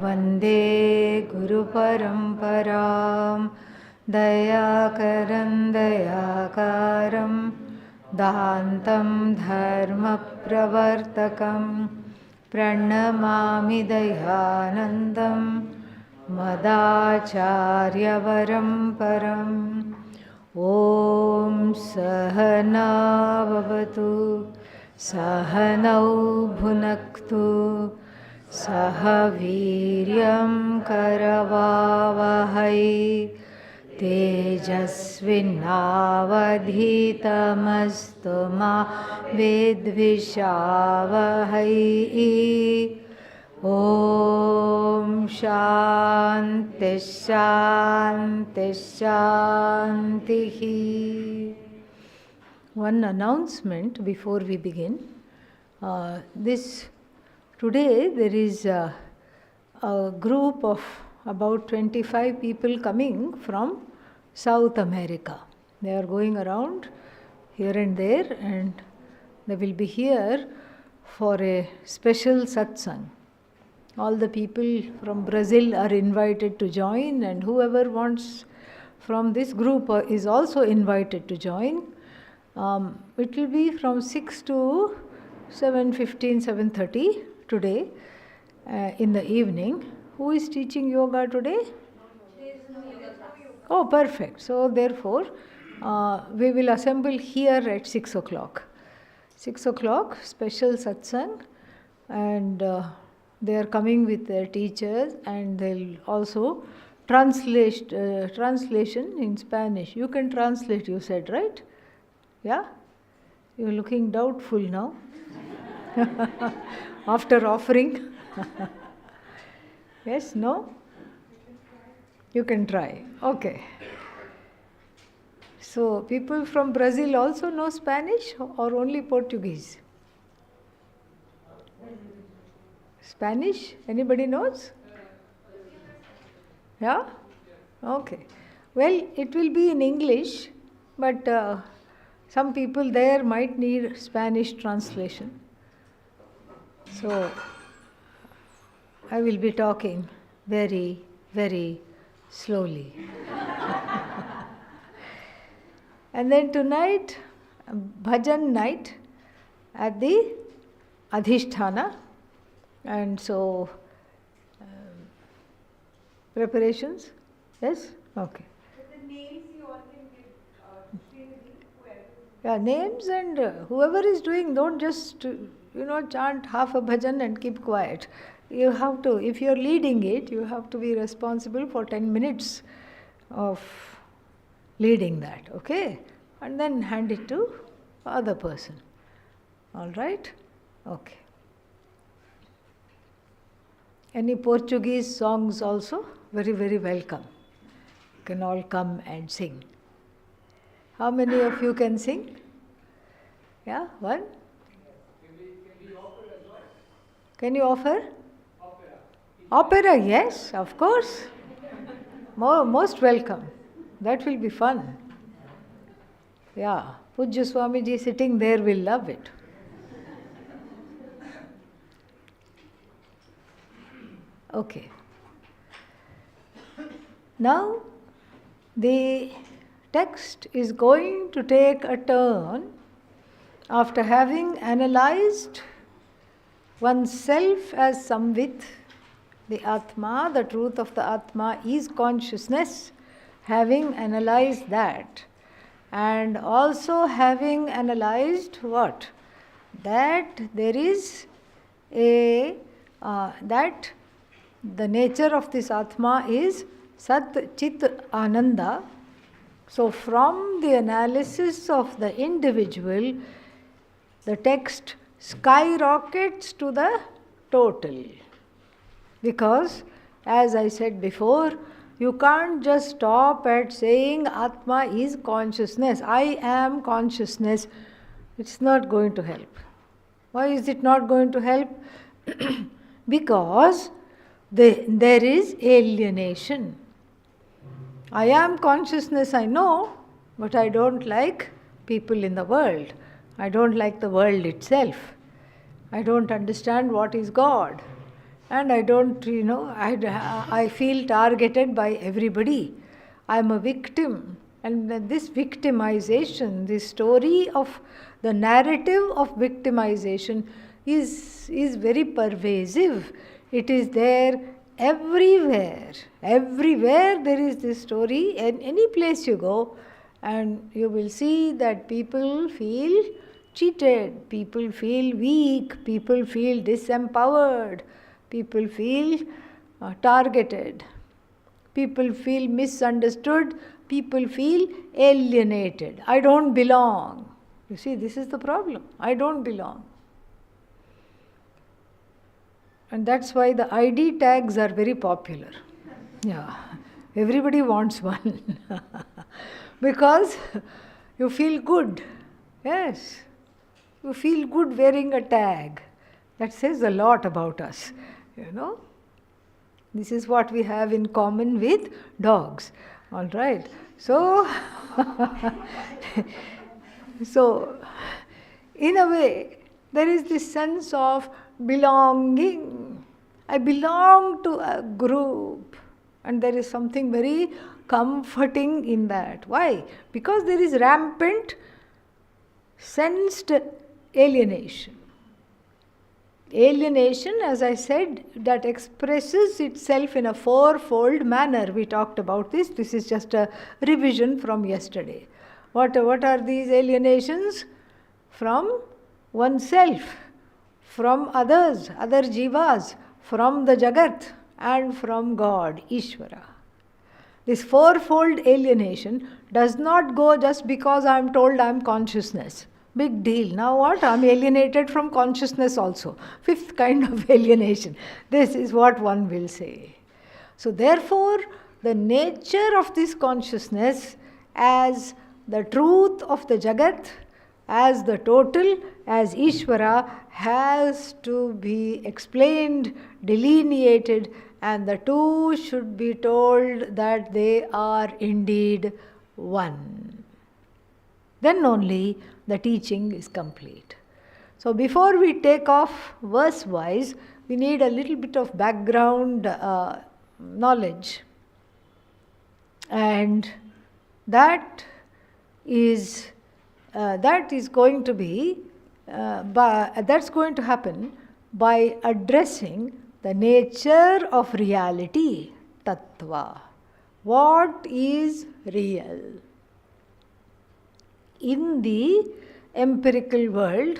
Vande Guru Paramparam Dayakaram Dayakaram Dantam Dharma Pravartakam Pranamami Dayanandam Madacharya Varam Om Sahana Bhavatu Sahanau Bhunaktu Saha Viryam Karavavahai Tejasvinavadhitamastu ma vidvishavahai Om Shanti Shanti Shanti. One announcement before we begin. Today there is a group of about 25 people coming from South America. They are going around here and there, and they will be here for a special satsang. All the people from Brazil are invited to join, and whoever wants from this group is also invited to join. It will be from 6 to 7:15, 7:30 today in the evening. Who is teaching yoga today? Oh, perfect. So therefore, we will assemble here at 6 o'clock. 6 o'clock, special satsang, and they are coming with their teachers, and they'll also translation in Spanish. You can translate, you said, right? Yeah? You're looking doubtful now. After offering. Yes, no? You can try. Okay. So, people from Brazil also know Spanish or only Portuguese? Spanish? Anybody knows? Yeah? Okay. Well, it will be in English, but some people there might need Spanish translation. So, I will be talking very, very slowly. And then tonight, bhajan night at the Adhishthana. And so, preparations? Yes? Okay. But the names you all can give, whoever. Yeah, names, and whoever is doing, don't just, chant half a bhajan and keep quiet. You have to, if you're leading it, you have to be responsible for 10 minutes of leading that, okay? And then hand it to other person. All right? Okay. Any Portuguese songs also? Very, very welcome. You can all come and sing. How many of you can sing? Yeah, one? Can you offer? Opera, yes, of course. Most welcome. That will be fun. Yeah, Pujya Swamiji sitting there will love it. Okay. Now, the text is going to take a turn after having analyzed oneself as Samvit. The Atma, the truth of the Atma is consciousness, having analyzed that, and also having analyzed what? That there is that the nature of this Atma is Sat Chit Ananda. So from the analysis of the individual, the text skyrockets to the total. Because, as I said before, you can't just stop at saying Atma is consciousness. I am consciousness. It's not going to help. Why is it not going to help? Because there is alienation. I am consciousness, I know, but I don't like people in the world. I don't like the world itself. I don't understand what is God. And I don't, I feel targeted by everybody. I'm a victim. And this victimization, this story of the narrative of victimization is very pervasive. It is there everywhere. Everywhere there is this story. In any place you go, and you will see that people feel cheated, people feel weak, people feel disempowered, people feel targeted, people feel misunderstood, people feel alienated. I don't belong. You see, this is the problem. I don't belong. And that's why the ID tags are very popular. Yeah, everybody wants one. Because you feel good. Yes, you feel good wearing a tag. That says a lot about us, This is what we have in common with dogs. All right. So, so in a way, there is this sense of belonging. I belong to a group. And there is something very comforting in that. Why? Because there is rampant sensed alienation. Alienation, as I said, that expresses itself in a fourfold manner. We talked about this. This is just a revision from yesterday. What are these alienations? From oneself, from others, other jivas, from the Jagat, and from God, Ishvara. This fourfold alienation does not go just because I am told I am consciousness. Big deal. Now what? I am alienated from consciousness also. Fifth kind of alienation. This is what one will say. So therefore, the nature of this consciousness as the truth of the Jagat, as the total, as Ishvara, has to be explained, delineated, and the two should be told that they are indeed one. Then only the teaching is complete. So before we take off verse-wise, we need a little bit of background knowledge. And that is going to be, that's going to happen by addressing the nature of reality, tattva. What is real? In the empirical world,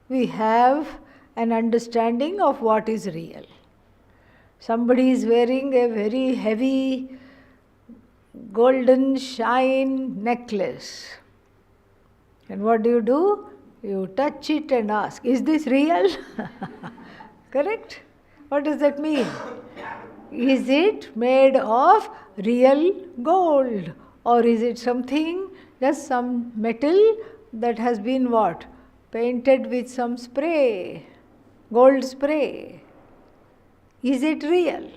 we have an understanding of what is real. Somebody is wearing a very heavy golden shine necklace. And what do? You touch it and ask, is this real? Correct? What does that mean? Is it made of real gold? Or is it something, just some metal that has been what? Painted with some spray, gold spray. Is it real?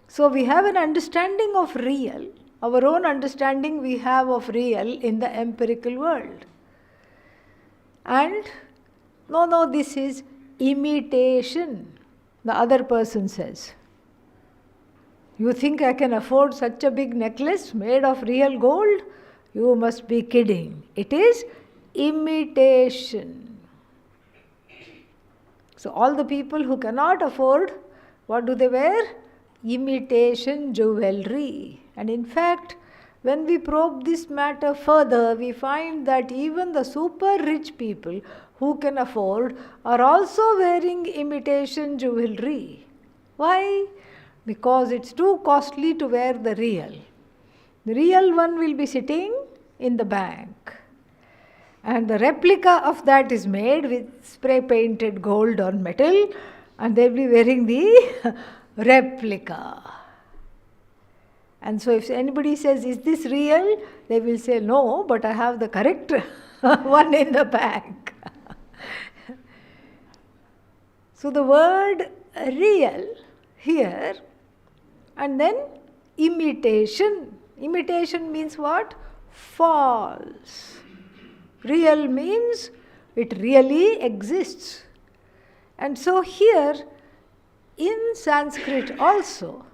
So we have an understanding of real, our own understanding we have of real in the empirical world. And no, this is imitation, the other person says. You think I can afford such a big necklace made of real gold? You must be kidding. It is imitation. So all the people who cannot afford, what do they wear? Imitation jewelry. And in fact, when we probe this matter further, we find that even the super rich people who can afford are also wearing imitation jewelry. Why? Because it's too costly to wear the real. The real one will be sitting in the bank. And the replica of that is made with spray painted gold or metal, and they'll be wearing the replica. And so if anybody says, is this real? They will say, no, but I have the correct one in the bank. So the word real here, and then imitation. Imitation means what? False. Real means it really exists. And so here, in Sanskrit also,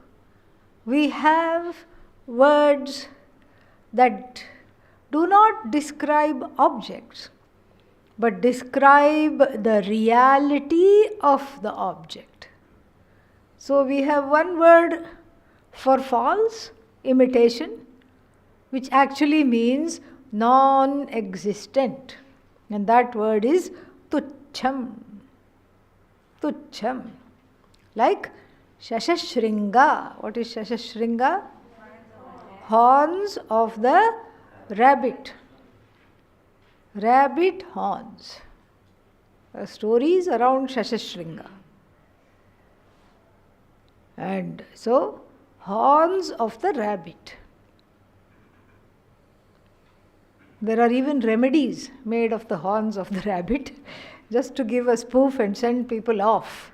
we have words that do not describe objects, but describe the reality of the object. So we have one word for false, imitation, which actually means non-existent. And that word is tucham. Tucham. Like Shashashringa. What is Shashashringa? Horns of the rabbit. Rabbit horns. Stories around Shashashringa. And so, horns of the rabbit. There are even remedies made of the horns of the rabbit just to give a spoof and send people off.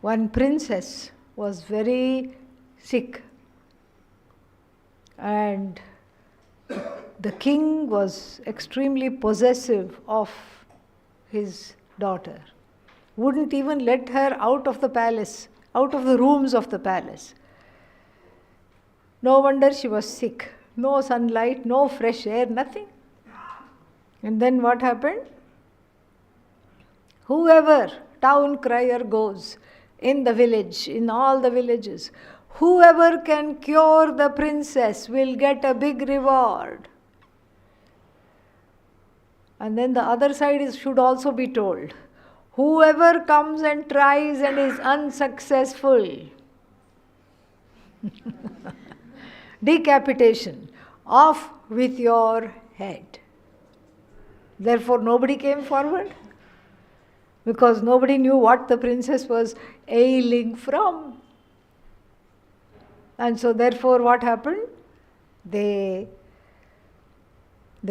One princess was very sick, and the king was extremely possessive of his daughter. Wouldn't even let her out of the palace, out of the rooms of the palace. No wonder she was sick. No sunlight, no fresh air, nothing. And then what happened? Whoever town crier goes in the village, in all the villages, whoever can cure the princess will get a big reward. And then the other side should also be told. Whoever comes and tries and is unsuccessful, decapitation, off with your head. Therefore, nobody came forward because nobody knew what the princess was ailing from. And so, therefore, what happened? They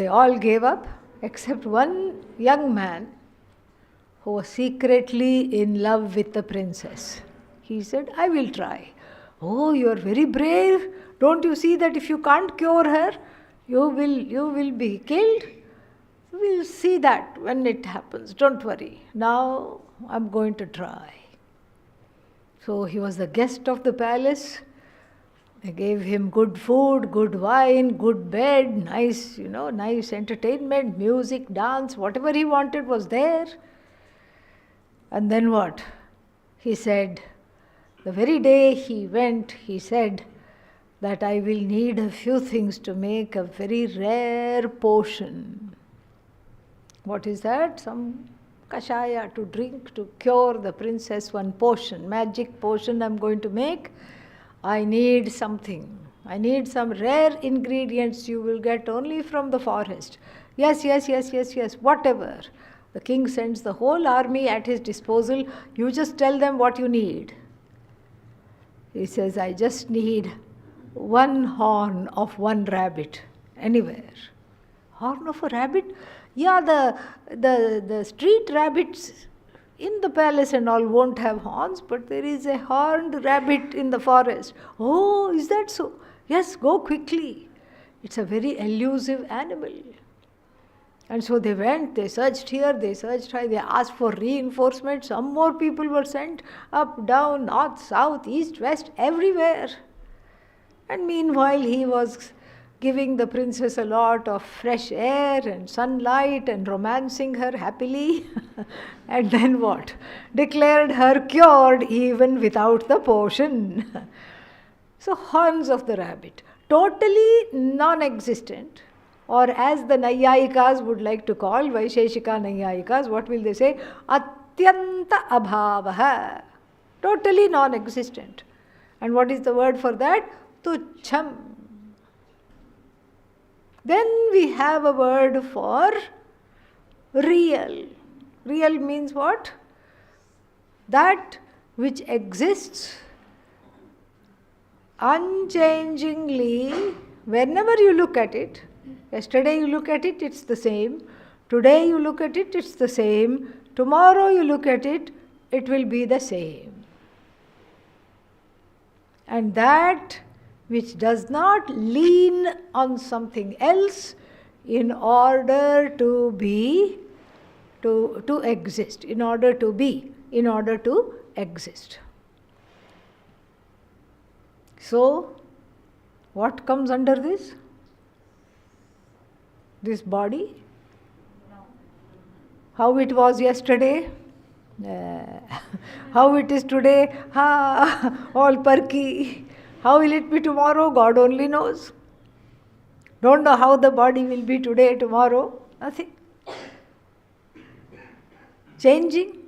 all gave up except one young man who was secretly in love with the princess. He said, I will try. Oh, you are very brave. Don't you see that if you can't cure her, you will be killed? We'll see that when it happens. Don't worry. Now I'm going to try. So he was the guest of the palace. They gave him good food, good wine, good bed, nice entertainment, music, dance, whatever he wanted was there. And then what? He said, the very day he went, he said that I will need a few things to make a very rare potion. What is that? Some kashaya to drink to cure the princess, one potion, magic potion I'm going to make. I need something. I need some rare ingredients you will get only from the forest. Yes, whatever. The king sends the whole army at his disposal. You just tell them what you need. He says, I just need one horn of one rabbit. Anywhere. Horn of a rabbit? Yeah, the street rabbits in the palace and all won't have horns, but there is a horned rabbit in the forest. Oh, is that so? Yes, go quickly. It's a very elusive animal. And so they went, they searched here, they searched here, they asked for reinforcement. Some more people were sent up, down, north, south, east, west, everywhere. And meanwhile, he was giving the princess a lot of fresh air and sunlight and romancing her happily. And then what? Declared her cured even without the potion. So, horns of the rabbit, totally non-existent. Or as the Naiyayikas would like to call, Vaisheshika Naiyayikas, what will they say? Atyanta abhavaha. Totally non-existent. And what is the word for that? Tucham. Then we have a word for real. Real means what? That which exists unchangingly whenever you look at it. Yesterday you look at it, it's the same. Today you look at it, it's the same. Tomorrow you look at it, it will be the same. And that which does not lean on something else in order to be to exist, in order to be, in order to exist. So, what comes under this? This body? How it was yesterday? How it is today? All perky. How will it be tomorrow? God only knows. Don't know how the body will be today, tomorrow. Nothing. Changing.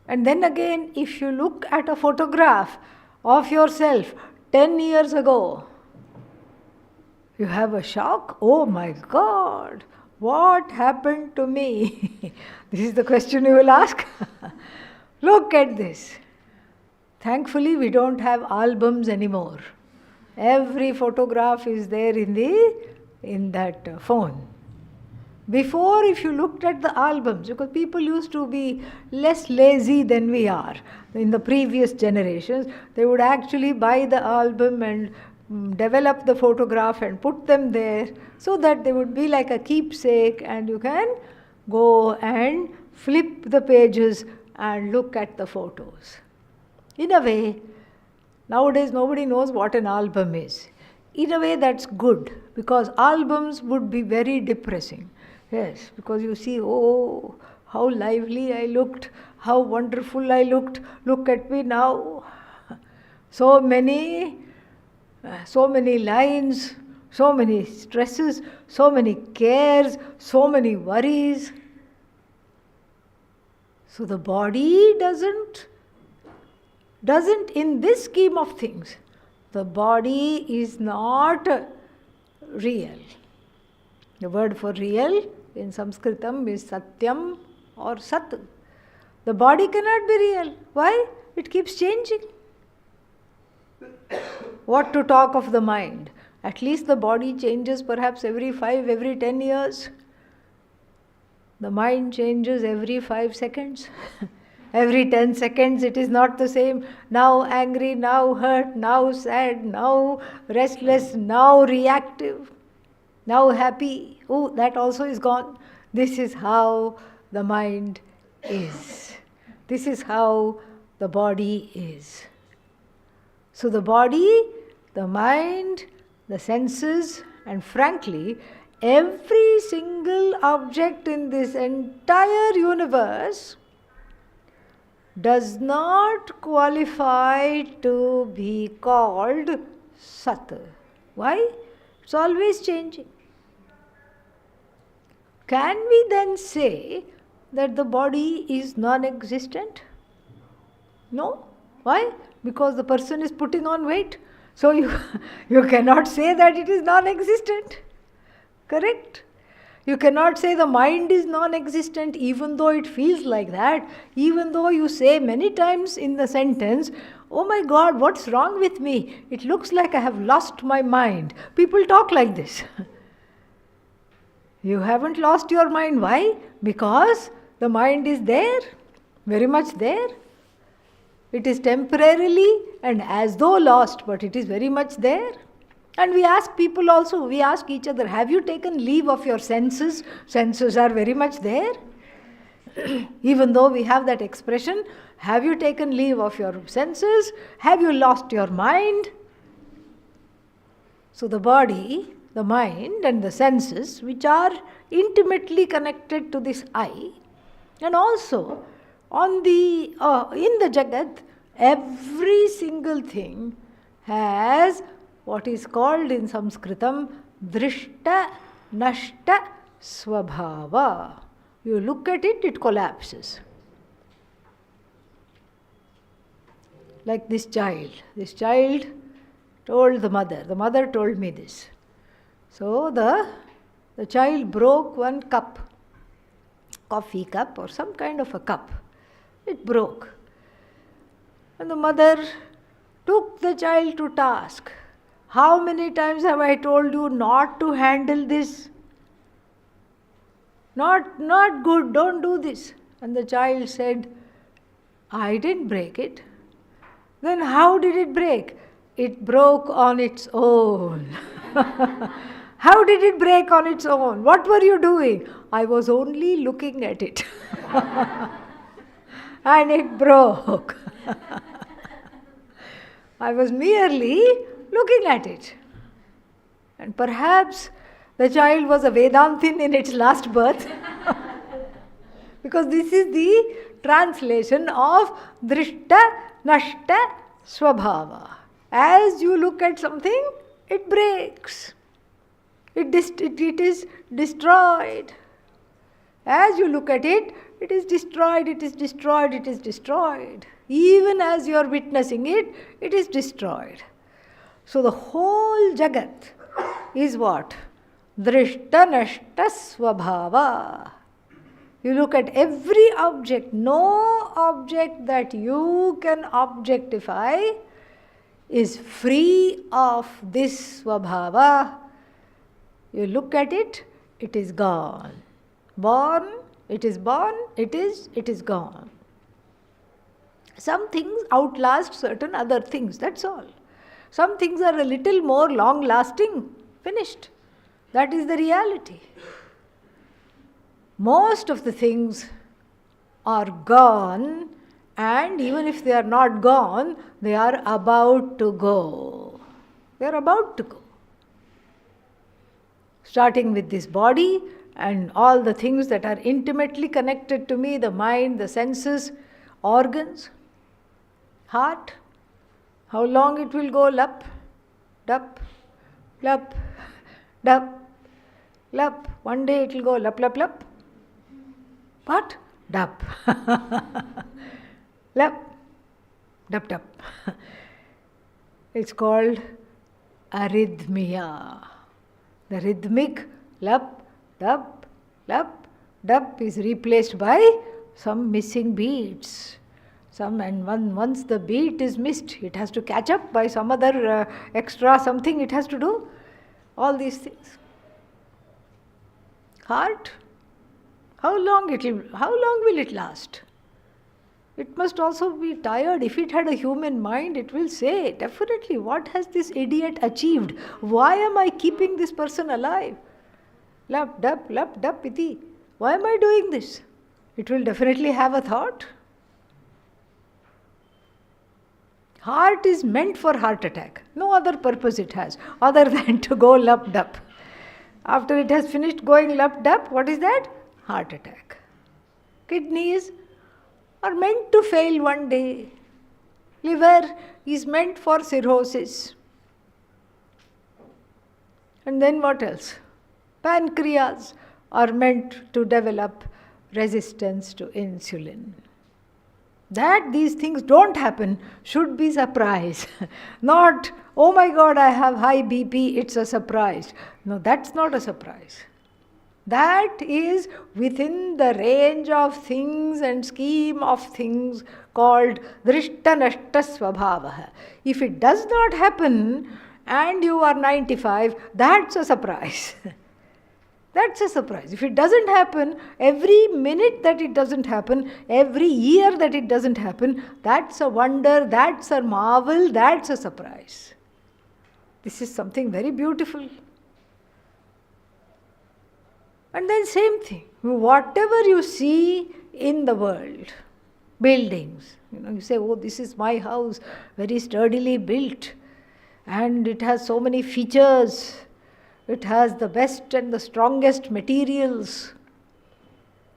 And then again, if you look at a photograph of yourself 10 years ago, you have a shock. Oh my God, what happened to me? This is the question you will ask. Look at this. Thankfully, we don't have albums anymore. Every photograph is there in that phone. Before, if you looked at the albums, because people used to be less lazy than we are in the previous generations, they would actually buy the album and develop the photograph and put them there so that they would be like a keepsake, and you can go and flip the pages and look at the photos. In a way, nowadays nobody knows what an album is. In a way, that's good, because albums would be very depressing. Yes, because you see, oh, how lively I looked, how wonderful I looked, look at me now. So many lines, so many stresses, so many cares, so many worries. So the body doesn't, in this scheme of things, the body is not real. The word for real in Sanskritam is Satyam or Sat. The body cannot be real. Why? It keeps changing. What to talk of the mind? At least the body changes perhaps every 5, every 10 years. The mind changes every 5 seconds. Every 10 seconds it is not the same. Now angry, now hurt, now sad, now restless, now reactive, now happy. Oh, that also is gone. This is how the mind is. This is how the body is. So the body, the mind, the senses, and frankly, every single object in this entire universe does not qualify to be called Sat. Why? It's always changing. Can we then say that the body is non-existent? No. Why? Because the person is putting on weight. So you cannot say that it is non-existent. Correct? You cannot say the mind is non-existent even though it feels like that, even though you say many times in the sentence, oh my God, what's wrong with me? It looks like I have lost my mind. People talk like this. You haven't lost your mind. Why? Because the mind is there, very much there. It is temporarily and as though lost, but it is very much there. And we ask people also, we ask each other, have you taken leave of your senses? Senses are very much there. Even though we have that expression, have you taken leave of your senses? Have you lost your mind? So the body, the mind and the senses, which are intimately connected to this I, and also in the Jagat, every single thing has what is called in Sanskritam drishta nashta svabhava. You look at it, it collapses. Like this child. This child told the mother told me this. So the child broke one cup, coffee cup or some kind of a cup. It broke. And the mother took the child to task. How many times have I told you not to handle this? Not good, don't do this. And the child said, I didn't break it. Then how did it break? It broke on its own. How did it break on its own? What were you doing? I was only looking at it. And it broke. I was merely looking at it. And perhaps the child was a Vedantin in its last birth. Because this is the translation of Drishta Nashta Swabhava. As you look at something, it breaks. It is destroyed. As you look at it, it is destroyed, it is destroyed, it is destroyed. Even as you are witnessing it, it is destroyed. So the whole Jagat is what? Drishta Nashta Swabhava. You look at every object, no object that you can objectify is free of this Swabhava. You look at it, it is gone. Born, it is gone. Some things outlast certain other things, that's all. Some things are a little more long-lasting, finished. That is the reality. Most of the things are gone, and even if they are not gone, they are about to go. They are about to go. Starting with this body and all the things that are intimately connected to me, the mind, the senses, organs, heart. How long it will go? Lup, dup, lup, dup, lup. One day it will go lup, lup, lup. What? Dup. Lup, dup, dup. It's called arrhythmia. The rhythmic lup, dup, lup, dup is replaced by some missing beats. Once the beat is missed, it has to catch up by some other extra something it has to do. All these things. Heart, how long will it last? It must also be tired. If it had a human mind, it will say, definitely, what has this idiot achieved? Why am I keeping this person alive? Lup, dup, iti. Why am I doing this? It will definitely have a thought. Heart is meant for heart attack. No other purpose it has, other than to go lup, dup. After it has finished going lup, dup, what is that? Heart attack. Kidneys are meant to fail one day. Liver is meant for cirrhosis. And then what else? Pancreas are meant to develop resistance to insulin. That these things don't happen should be surprise. Not, oh my God, I have high BP, it's a surprise. No, that's not a surprise. That is within the range of things and scheme of things called Drishta Nashta Swabhavaha. If it does not happen and you are 95, that's a surprise. That's a surprise. If it doesn't happen, every minute that it doesn't happen, every year that it doesn't happen, that's a wonder, that's a marvel, that's a surprise. This is something very beautiful. And then same thing, whatever you see in the world, buildings, you say, oh, this is my house, very sturdily built, and it has so many features. It has the best and the strongest materials.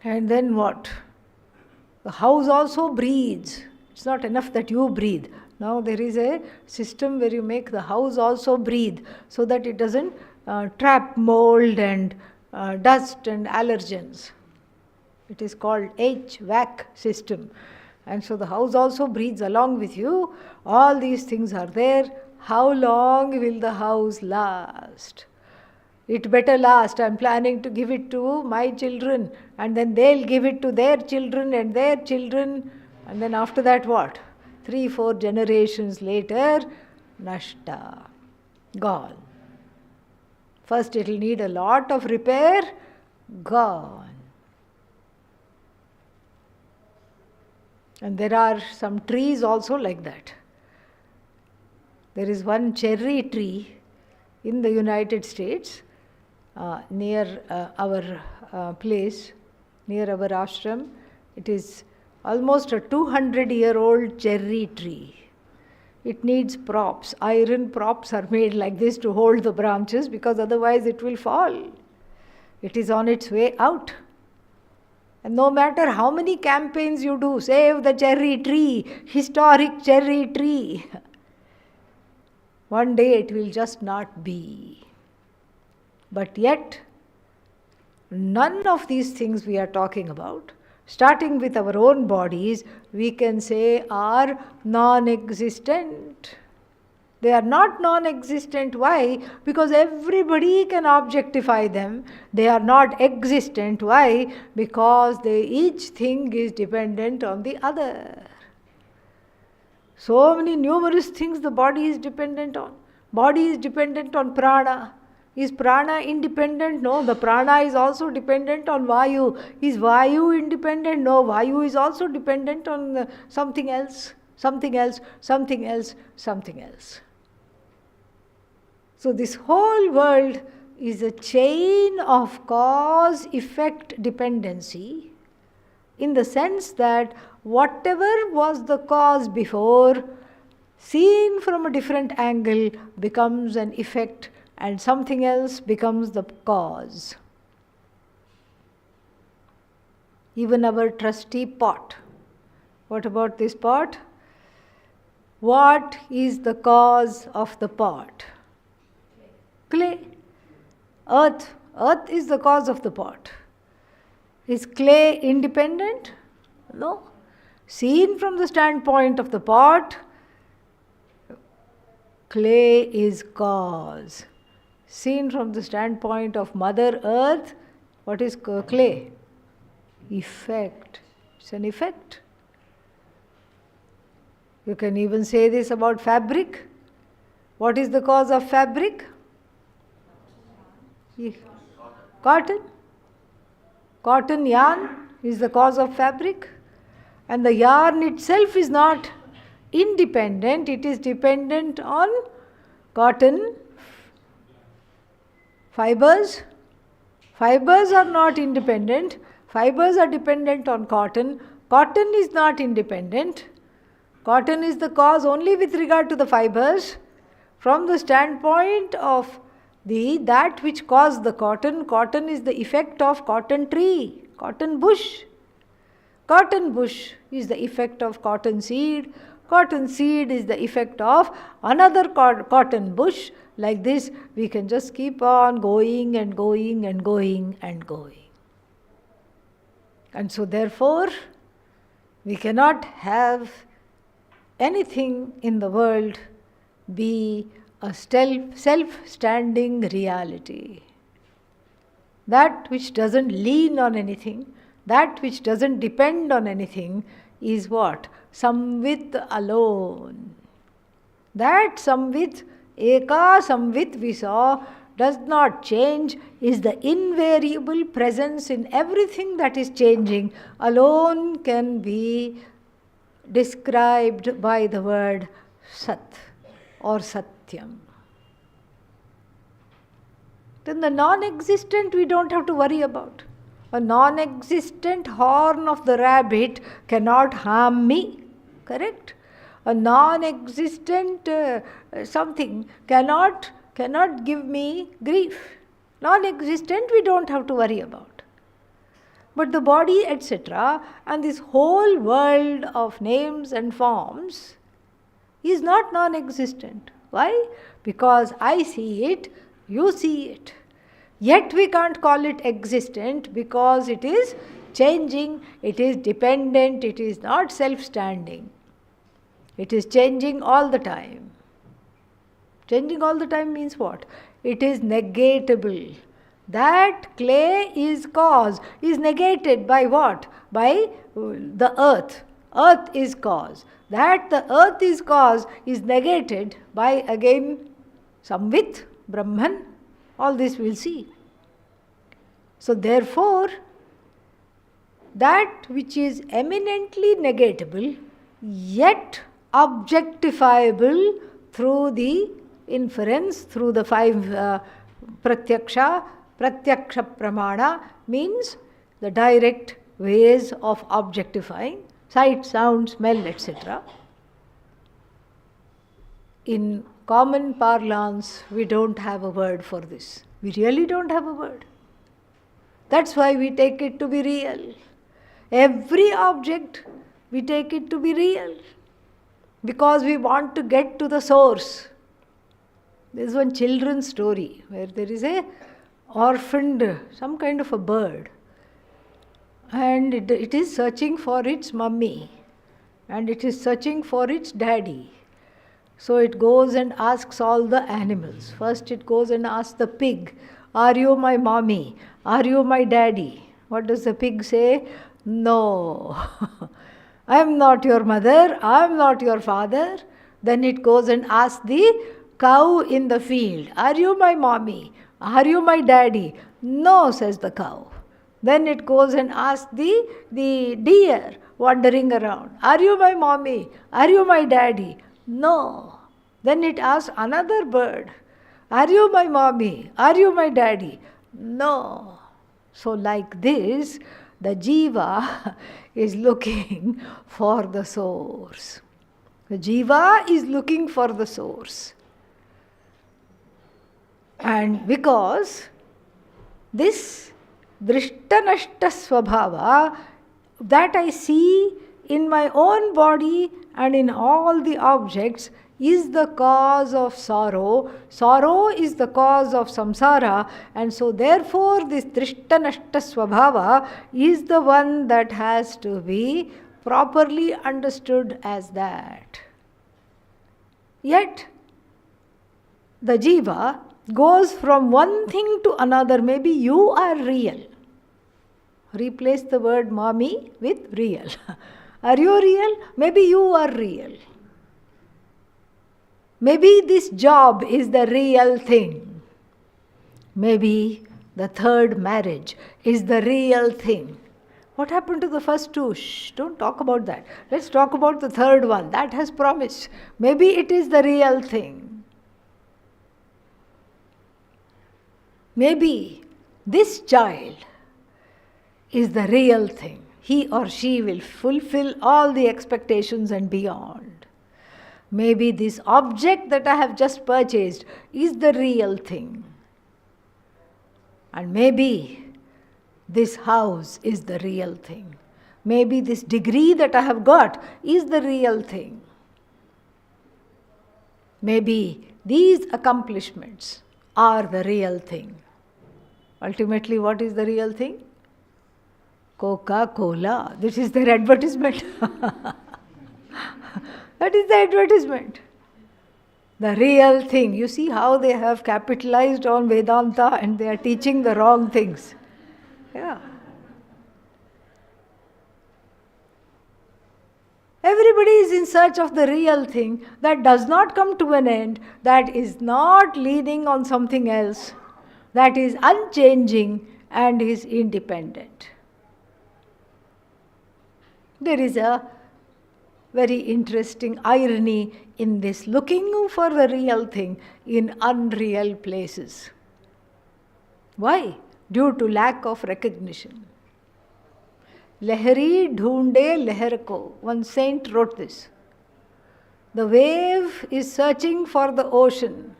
And then what? The house also breathes. It's not enough that you breathe. Now there is a system where you make the house also breathe so that it doesn't trap mold and dust and allergens. It is called HVAC system. And so the house also breathes along with you. All these things are there. How long will the house last? It better last. I'm planning to give it to my children, and then they'll give it to their children and their children. And then after that what? 3-4 generations later, nashta, gone. First it will need a lot of repair, gone. And there are some trees also like that. There is one cherry tree in the United States near our place, near our ashram. It is almost a 200-year-old cherry tree. It needs props. Iron props are made like this to hold the branches, because otherwise it will fall. It is on its way out. And no matter how many campaigns you do, save the cherry tree, historic cherry tree, one day it will just not be. But yet, none of these things we are talking about, starting with our own bodies, we can say are non-existent. They are not non-existent. Why? Because everybody can objectify them. They are not existent. Why? Because each thing is dependent on the other. So many numerous things the body is dependent on. Body is dependent on prana. Is prana independent? No, the prana is also dependent on vayu. Is vayu independent? No, vayu is also dependent on something else, something else, something else, something else. So this whole world is a chain of cause-effect dependency, in the sense that whatever was the cause before, seen from a different angle, becomes an effect, and something else becomes the cause. Even our trusty pot. What about this pot? What is the cause of the pot? Clay. Earth. Earth is the cause of the pot. Is clay independent? No. Seen from the standpoint of the pot, clay is cause. Seen from the standpoint of Mother Earth, what is clay? Effect. It's an effect. You can even say this about fabric. What is the cause of fabric? Cotton. Cotton yarn is the cause of fabric. And the yarn itself is not independent, it is dependent on cotton fibers. Fibers are not independent, fibers are dependent on cotton. Cotton is not independent. Cotton is the cause only with regard to the fibers. From the standpoint of that which caused the cotton, cotton is the effect of cotton tree, cotton bush. Cotton bush is the effect of cotton seed. Cotton seed is the effect of another cotton bush. Like this, we can just keep on going and going and going and going. And so therefore, we cannot have anything in the world be a self-standing reality. That which doesn't lean on anything, that which doesn't depend on anything, is what? Samvit alone. That samvit, eka samvit we saw, does not change, is the invariable presence in everything that is changing, alone can be described by the word Sat or Satyam. Then the non-existent we don't have to worry about. A non-existent horn of the rabbit cannot harm me, correct? A non-existent something cannot give me grief. Non-existent we don't have to worry about. But the body, etc., and this whole world of names and forms is not non-existent. Why? Because I see it, you see it. Yet we can't call it existent because it is changing, it is dependent, it is not self-standing. It is changing all the time. Changing all the time means what? It is negatable. That clay is cause, is negated by what? By the earth. Earth is cause. That the earth is cause is negated by again Samvit, Brahman. All this we'll see. So therefore, that which is eminently negatable, yet objectifiable through the inference, through the five pratyaksha, Pratyaksha pramana means the direct ways of objectifying sight, sound, smell, etc. In common parlance, we don't have a word for this. We really don't have a word. That's why we take it to be real. Every object, we take it to be real. Because we want to get to the source. There's one children's story where there is a orphaned, some kind of a bird. And it is searching for its mummy. And it is searching for its daddy. So it goes and asks all the animals. First it goes and asks the pig, "Are you my mommy? Are you my daddy?" What does the pig say? "No, I am not your mother, I am not your father." Then it goes and asks the cow in the field, "Are you my mommy? Are you my daddy?" "No," says the cow. Then it goes and asks the deer wandering around, "Are you my mommy? Are you my daddy?" "No." Then it asks another bird, "Are you my mommy? Are you my daddy?" "No." So like this, the jiva is looking for the source. The jiva is looking for the source. And because this drishtanashta swabhava that I see in my own body and in all the objects is the cause of sorrow. Sorrow is the cause of samsara, and so therefore this drishtanashta swabhava is the one that has to be properly understood as that. Yet the jiva goes from one thing to another. Maybe you are real. Replace the word mommy with real. Are you real? Maybe you are real. Maybe this job is the real thing. Maybe the third marriage is the real thing. What happened to the first two? Shh, don't talk about that. Let's talk about the third one. That has promised. Maybe it is the real thing. Maybe this child is the real thing. He or she will fulfill all the expectations and beyond. Maybe this object that I have just purchased is the real thing. And maybe this house is the real thing. Maybe this degree that I have got is the real thing. Maybe these accomplishments are the real thing. Ultimately, what is the real thing? Coca-Cola. This is their advertisement. That is the advertisement. The real thing. You see how they have capitalized on Vedanta and they are teaching the wrong things. Yeah. Everybody is in search of the real thing that does not come to an end, that is not leaning on something else, that is unchanging and is independent. There is a very interesting irony in this looking for the real thing in unreal places. Why? Due to lack of recognition. Lehari dhoonde leher ko. One saint wrote this. The wave is searching for the ocean.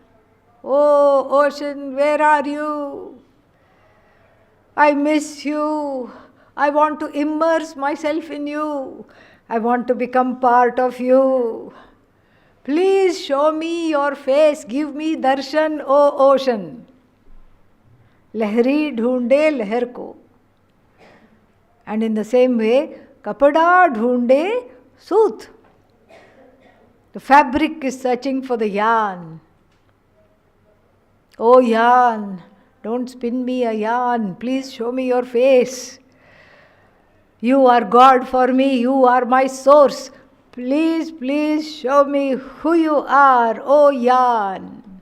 Oh, ocean, where are you? I miss you. I want to immerse myself in you. I want to become part of you. Please show me your face. Give me darshan, O ocean. Lehri dhoonde leher ko. And in the same way, kapada dhoonde soot. The fabric is searching for the yarn. Oh yarn, don't spin me a yarn. Please show me your face. You are God for me. You are my source. Please, please show me who you are, oh yarn.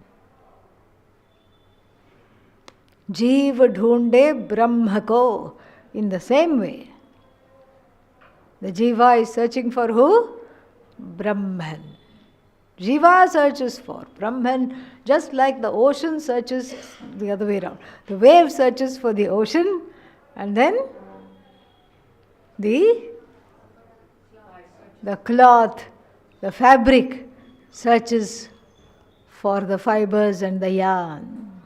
Jeev dhoonde brahma ko. In the same way, the jiva is searching for who? Brahman. Jiva searches for Brahman, just like the ocean searches the other way around. The wave searches for the ocean, and then the cloth, the fabric searches for the fibers and the yarn.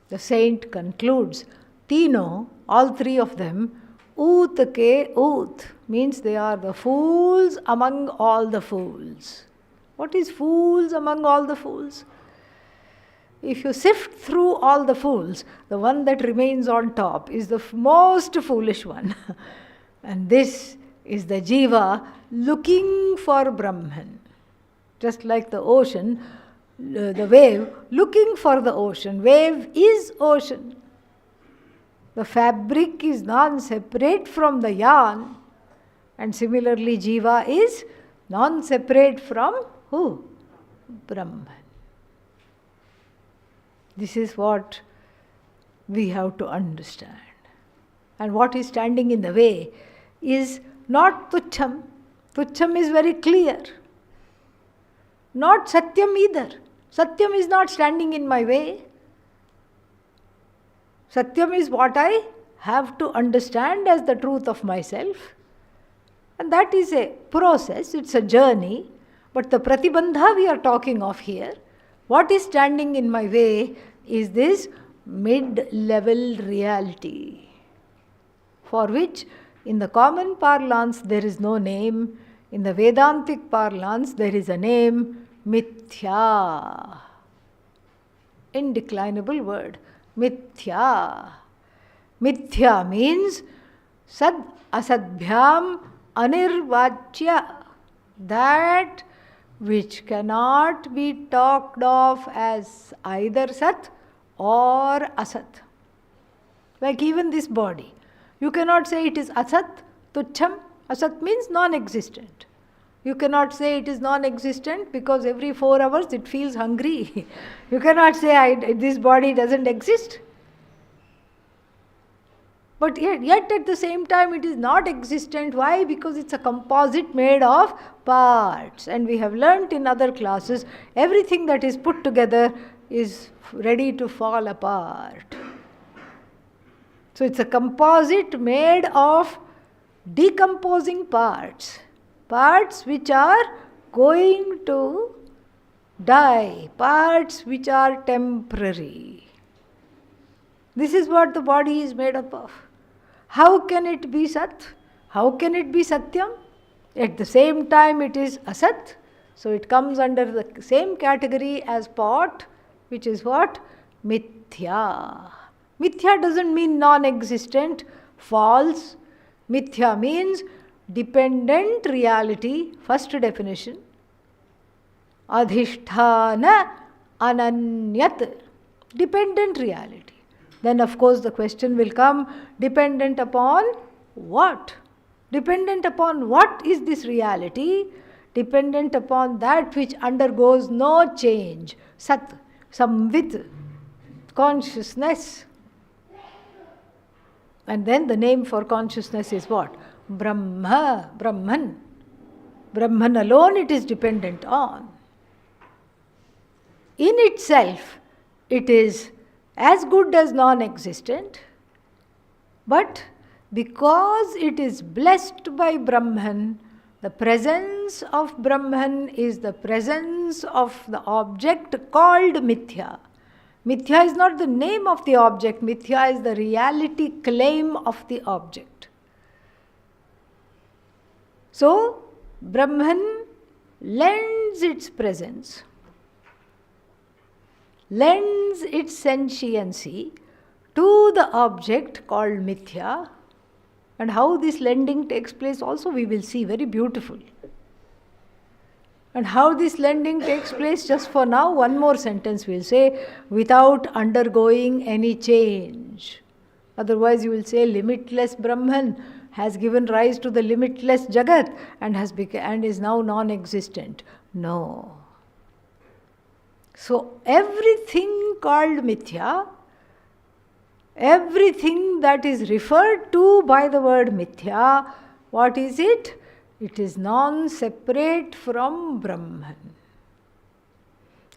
The saint concludes, Tino, all three of them, Ut ke ut, means they are the fools among all the fools. What is fools among all the fools? If you sift through all the fools, the one that remains on top is the most foolish one. And this is the jiva looking for Brahman. Just like the ocean, the wave looking for the ocean. Wave is ocean. The fabric is non-separate from the yarn. And similarly, jiva is non-separate from who? Brahman. This is what we have to understand. And what is standing in the way is not tucham. Tucham is very clear. Not satyam either. Satyam is not standing in my way. Satyam is what I have to understand as the truth of myself. And that is a process, it's a journey. But the pratibandha we are talking of here, what is standing in my way is this mid-level reality, for which in the common parlance there is no name. In the Vedantic parlance there is a name, mithya. Indeclinable word, mithya. Mithya means sad asadbhyam anirvachya, that which cannot be talked of as either sat or asat. Like even this body, you cannot say it is asat, tucham. Asat means non-existent. You cannot say it is non-existent because every 4 hours it feels hungry. You cannot say this body doesn't exist. But yet at the same time it is not existent. Why? Because it's a composite made of parts. And we have learnt in other classes, everything that is put together is ready to fall apart. So it's a composite made of decomposing parts. Parts which are going to die. Parts which are temporary. This is what the body is made up of. How can it be Sat? How can it be Satyam? At the same time it is Asat. So it comes under the same category as pot, which is what? Mithya. Mithya doesn't mean non-existent, false. Mithya means dependent reality, first definition. Adhishthana ananyat, dependent reality. Then of course the question will come, dependent upon what? Dependent upon what is this reality? Dependent upon that which undergoes no change. Sat, samvit, consciousness. And then the name for consciousness is what? Brahma, Brahman. Brahman alone it is dependent on. In itself, it is as good as non-existent, but because it is blessed by Brahman, the presence of Brahman is the presence of the object called Mithya. Mithya is not the name of the object, Mithya is the reality claim of the object. So, Brahman lends its presence, lends its sentiency to the object called Mithya, and how this lending takes place also we will see, very beautiful. And how this lending takes place, just for now, one more sentence we'll say, without undergoing any change. Otherwise you will say limitless Brahman has given rise to the limitless Jagat and is now non-existent. No. So everything called Mithya, everything that is referred to by the word Mithya, what is it? It is non-separate from Brahman.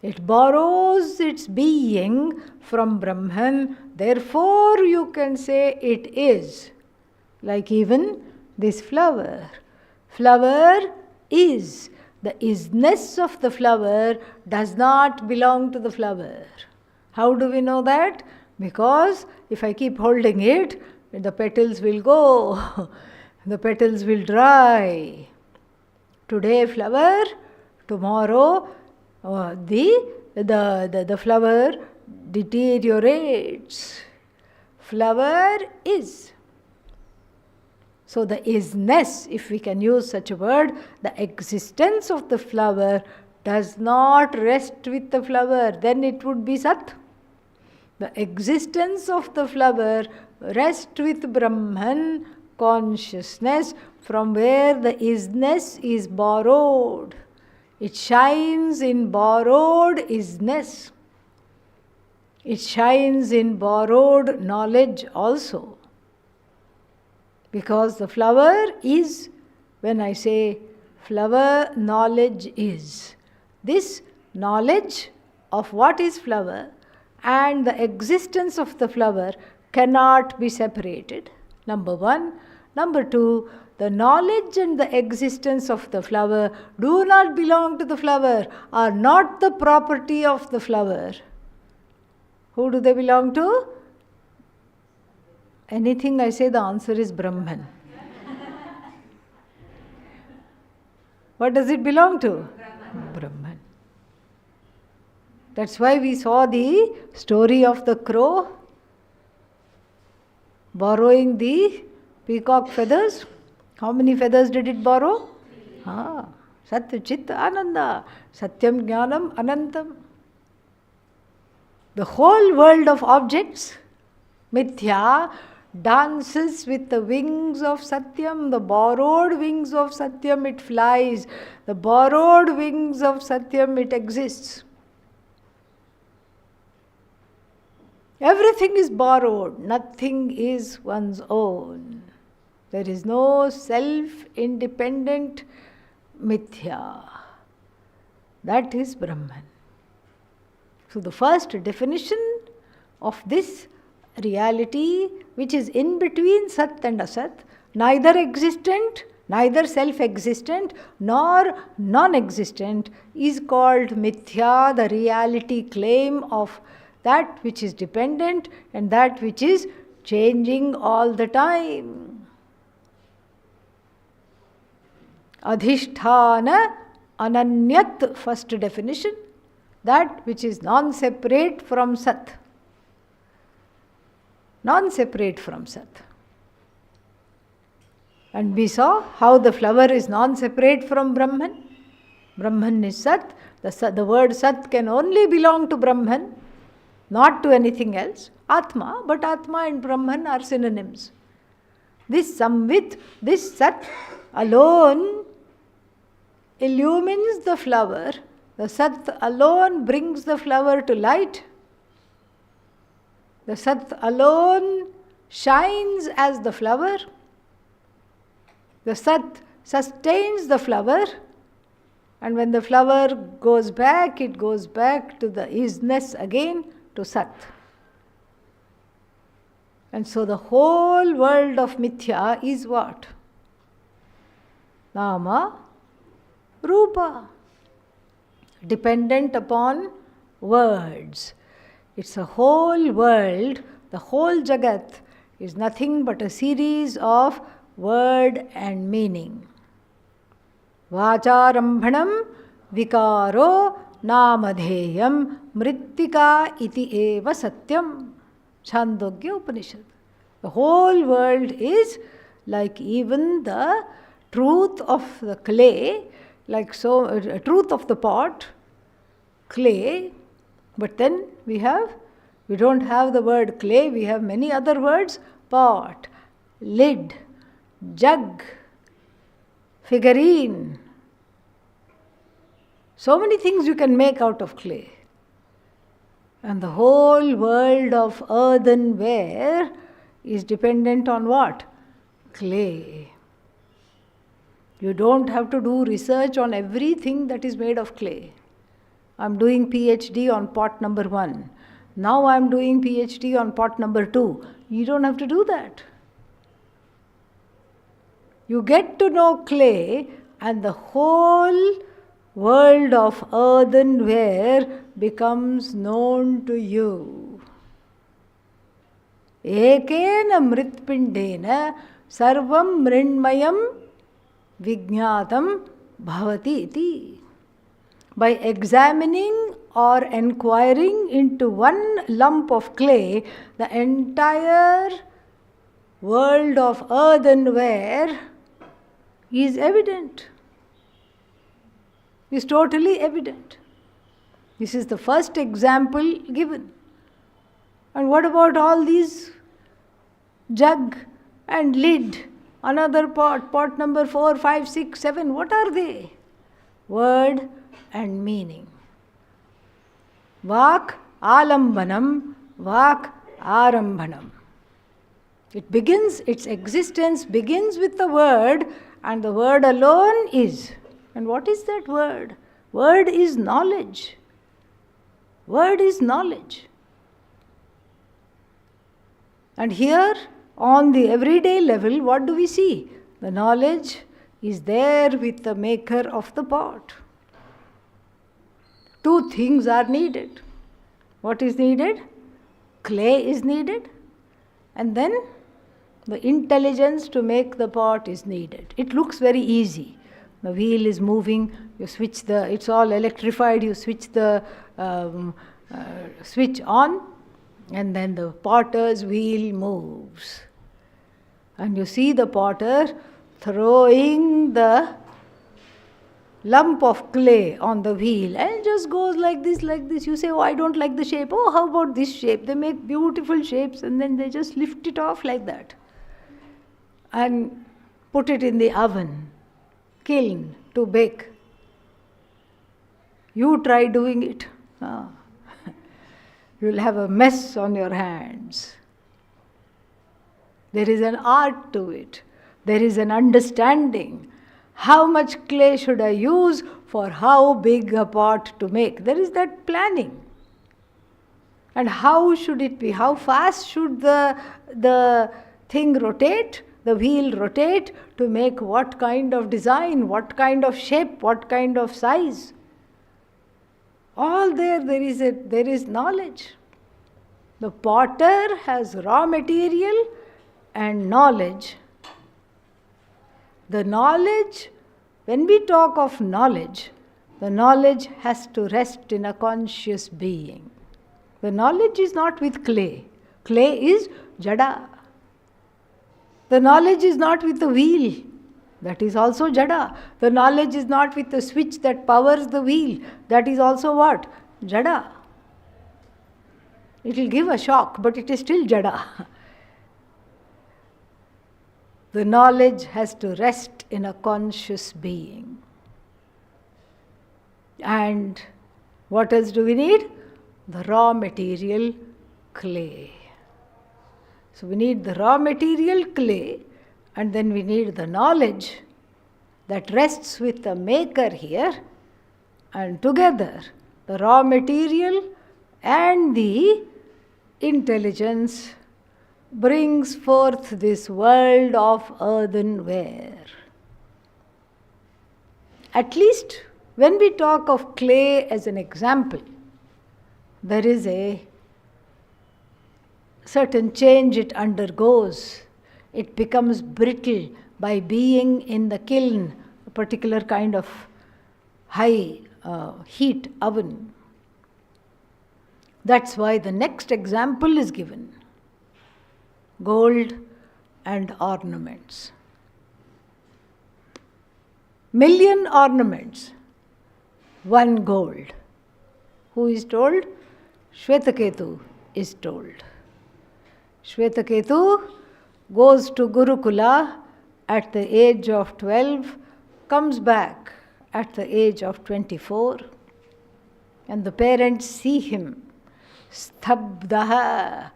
It borrows its being from Brahman. Therefore, you can say it is. Like even this flower. Flower is. The isness of the flower does not belong to the flower. How do we know that? Because if I keep holding it, the petals will go. The petals will dry. Today flower, tomorrow the flower deteriorates. Flower is. So the isness, if we can use such a word, the existence of the flower does not rest with the flower. Then it would be Sat. The existence of the flower rests with Brahman consciousness, from where the isness is borrowed. It shines in borrowed isness. It shines in borrowed knowledge also. Because the flower is, when I say flower, knowledge is. This knowledge of what is flower and the existence of the flower cannot be separated. Number one. Number two, the knowledge and the existence of the flower do not belong to the flower, are not the property of the flower. Who do they belong to? Anything I say, the answer is Brahman. What does it belong to? Brahman. That's why we saw the story of the crow borrowing the peacock feathers. How many feathers did it borrow? Sat Chit Ananda. Satyam Jnanam Anantam. The whole world of objects, Mithya, dances with the wings of Satyam, the borrowed wings of Satyam, it flies. The borrowed wings of Satyam, it exists. Everything is borrowed, nothing is one's own. There is no self-independent Mithya. That is Brahman. So the first definition of this reality, which is in between Sat and Asat, neither existent, neither self-existent, nor non-existent, is called Mithya, the reality claim of that which is dependent and that which is changing all the time. Adhishthana Ananyat, first definition, that which is non-separate from Sat. Non-separate from Sat. And we saw how the flower is non-separate from Brahman. Brahman is Sat. The word Sat can only belong to Brahman, not to anything else. Atma, but Atma and Brahman are synonyms. This Samvit, this Sat alone illumines the flower. The Sat alone brings the flower to light. The Sat alone shines as the flower. The Sat sustains the flower. And when the flower goes back, it goes back to the isness again, to Sat. And so the whole world of Mithya is what? Nama, Rupa. Dependent upon words. It's a whole world, the whole Jagat is nothing but a series of word and meaning. Vacharambhanam vikaro namadheyam mrittika iti eva satyam. Chandogya Upanishad. The whole world is like even the truth of the clay, like so, truth of the pot, clay, but then we don't have the word clay, we have many other words, pot, lid, jug, figurine. So many things you can make out of clay. And the whole world of earthenware is dependent on what? Clay. You don't have to do research on everything that is made of clay. I'm doing PhD on pot number 1. Now I'm doing PhD on pot number 2. You don't have to do that. You get to know clay, and the whole world of earthenware becomes known to you. Ekena mritpindena sarvam mrinmayam vijñātam bhavati iti. By examining or inquiring into one lump of clay, the entire world of earthenware is evident, is totally evident. This is the first example given. And what about all these jug and lid, another pot, pot number 4, 5, 6, 7, what are they? Word and meaning. Vak alambanam, vak arambhanam. Its existence begins with the word, and the word alone is. And what is that word? Word is knowledge. Word is knowledge. And here, on the everyday level, what do we see? The knowledge is there with the maker of the pot. Two things are needed. What is needed? Clay is needed, and then the intelligence to make the pot is needed. It looks very easy. The wheel is moving, you switch it's all electrified, you switch the switch on, and then the potter's wheel moves. And you see the potter throwing the lump of clay on the wheel, and it just goes like this, like this. You say, oh, I don't like the shape. Oh, how about this shape? They make beautiful shapes, and then they just lift it off like that and put it in the oven, kiln to bake. You try doing it. You'll have a mess on your hands. There is an art to it. There is an understanding. How much clay should I use for how big a pot to make? There is that planning. And how should it be? How fast should the thing rotate, the wheel rotate, to make what kind of design, what kind of shape, what kind of size? All there is knowledge. The potter has raw material and knowledge. The knowledge, when we talk of knowledge, the knowledge has to rest in a conscious being. The knowledge is not with clay. Clay is jada. The knowledge is not with the wheel. That is also jada. The knowledge is not with the switch that powers the wheel. That is also what? Jada. It will give a shock, but it is still jada. The knowledge has to rest in a conscious being. And what else do we need? The raw material, clay. So we need the raw material, clay, and then we need the knowledge that rests with the maker here, and together the raw material and the intelligence brings forth this world of earthenware. At least when we talk of clay as an example, there is a certain change it undergoes. It becomes brittle by being in the kiln, a particular kind of high heat oven. That's why the next example is given. Gold and ornaments. Million ornaments, one gold. Who is told? Shvetaketu is told. Shvetaketu goes to Gurukula at the age of 12, comes back at the age of 24, and the parents see him, stabdaha,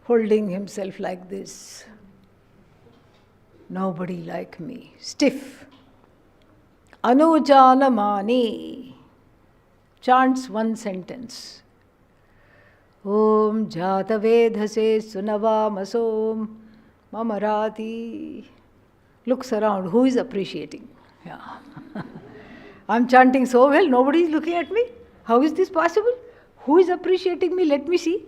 holding himself like this. Nobody like me. Stiff. Anujanamani chants one sentence. Om Jatavedhase Sunavamasom Mamarati. Looks around. Who is appreciating? Yeah. I'm chanting so well, nobody is looking at me. How is this possible? Who is appreciating me? Let me see.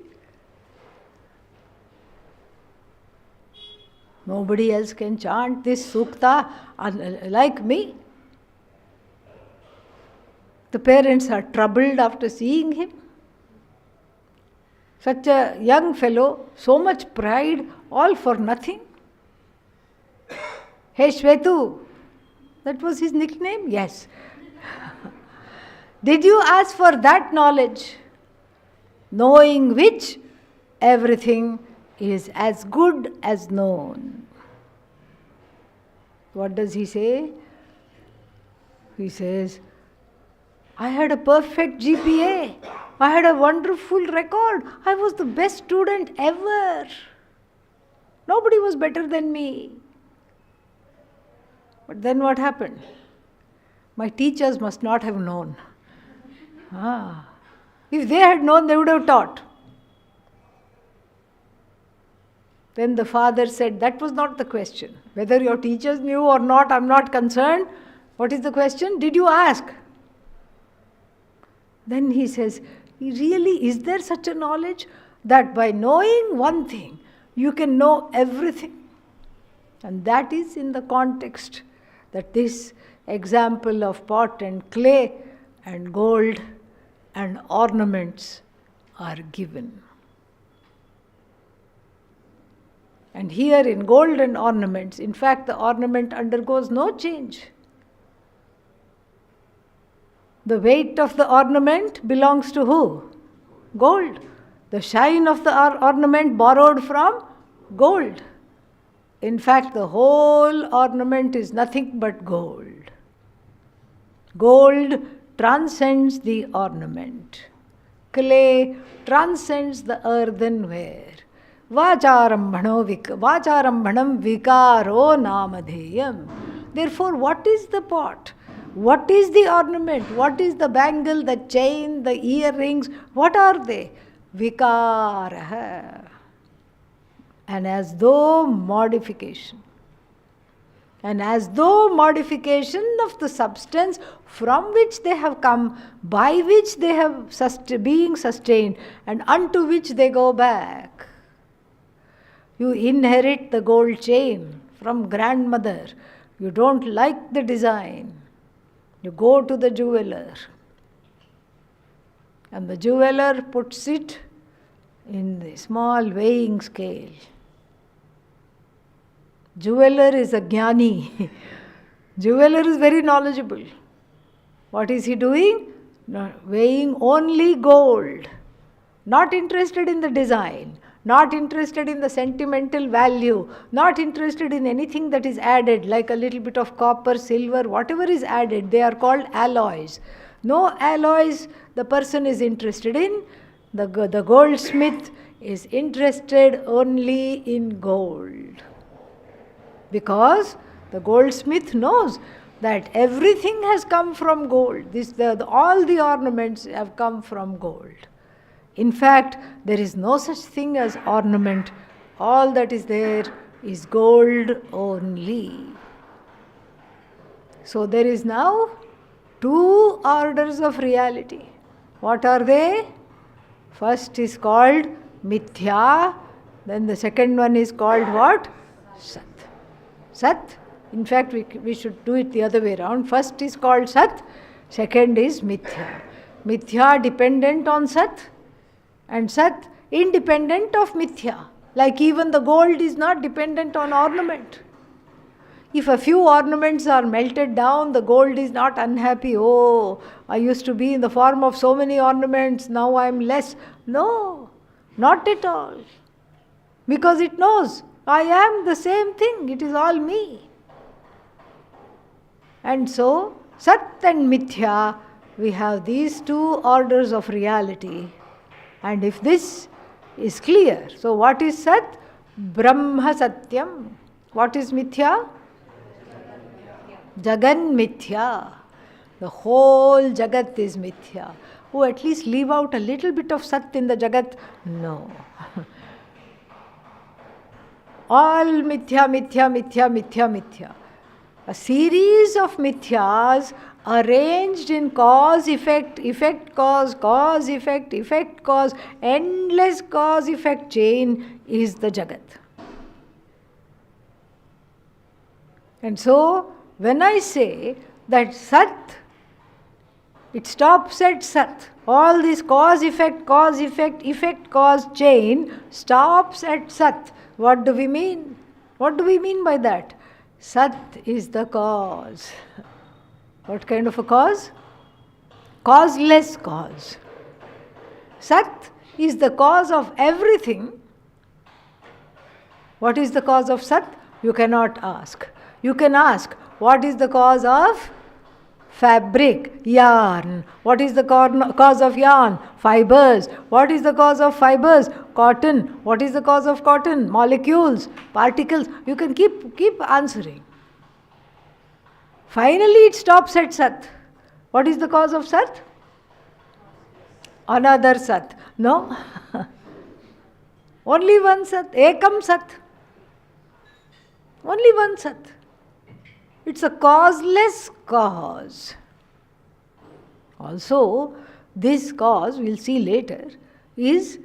Nobody else can chant this sukta like me. The parents are troubled after seeing him. Such a young fellow, so much pride, all for nothing. Hey Shvetu, that was his nickname? Yes. Did you ask for that knowledge? Knowing which everything is as good as known. What does he say? He says, I had a perfect GPA. I had a wonderful record. I was the best student ever. Nobody was better than me. But then what happened? My teachers must not have known. If they had known, they would have taught. Then the father said, that was not the question. Whether your teachers knew or not, I'm not concerned. What is the question? Did you ask? Then he says, really, is there such a knowledge that by knowing one thing, you can know everything? And that is in the context that this example of pot and clay and gold and ornaments are given. And here in gold and ornaments, in fact, the ornament undergoes no change. The weight of the ornament belongs to who? Gold. The shine of the ornament borrowed from gold. In fact, the whole ornament is nothing but gold. Gold transcends the ornament. Clay transcends the earthenware. Vacharambhanam vikaro namadheyam. Therefore, what is the pot? What is the ornament? What is the bangle, the chain, the earrings? What are they? Vikaraha. And as though modification. And as though modification of the substance from which they have come, by which they have being sustained, and unto which they go back. You inherit the gold chain from grandmother. You don't like the design. You go to the jeweler. And the jeweler puts it in the small weighing scale. Jeweler is a jnani. Jeweler is very knowledgeable. What is he doing? Weighing only gold. Not interested in the design. Not interested in the sentimental value. Not interested in anything that is added, like a little bit of copper, silver, whatever is added. They are called alloys. No alloys the person is interested in. The goldsmith is interested only in gold. Because the goldsmith knows that everything has come from gold. All the ornaments have come from gold. In fact, there is no such thing as ornament. All that is there is gold only. So there is now two orders of reality. What are they? First is called mithya, then the second one is called what? Sat. Sat, in fact we should do it the other way around. First is called Sat, second is mithya. Mithya dependent on Sat, and Sat independent of mithya. Like even the gold is not dependent on ornament. If a few ornaments are melted down, the gold is not unhappy. Oh, I used to be in the form of so many ornaments, now I am less. No, not at all. Because it knows, I am the same thing, it is all me. And so, Sat and Mithya, we have these two orders of reality. And if this is clear, so what is Sat? Brahma Satyam. What is mithya? Jagan mithya. The whole jagat is mithya. Oh, at least leave out a little bit of sat in the jagat. No. All mithya, mithya, mithya, mithya, mithya. A series of mithyas arranged in cause, effect, effect, cause, effect, cause, endless cause, effect chain is the jagat. And so, when I say that sat, it stops at sat. All this cause, effect, cause chain stops at sat. What do we mean? What do we mean by that? Sat is the cause. What kind of a cause? Causeless cause. Sat is the cause of everything. What is the cause of sat? You cannot ask. You can ask, what is the cause of fabric? Yarn. What is the cause of yarn? Fibers. What is the cause of fibers? Cotton. What is the cause of cotton? Molecules, particles. You can keep answering. Finally, it stops at sat. What is the cause of sat? Another sat. No. Only one sat. Ekam sat. Only one sat. It's a causeless cause. Also, this cause, we'll see later, is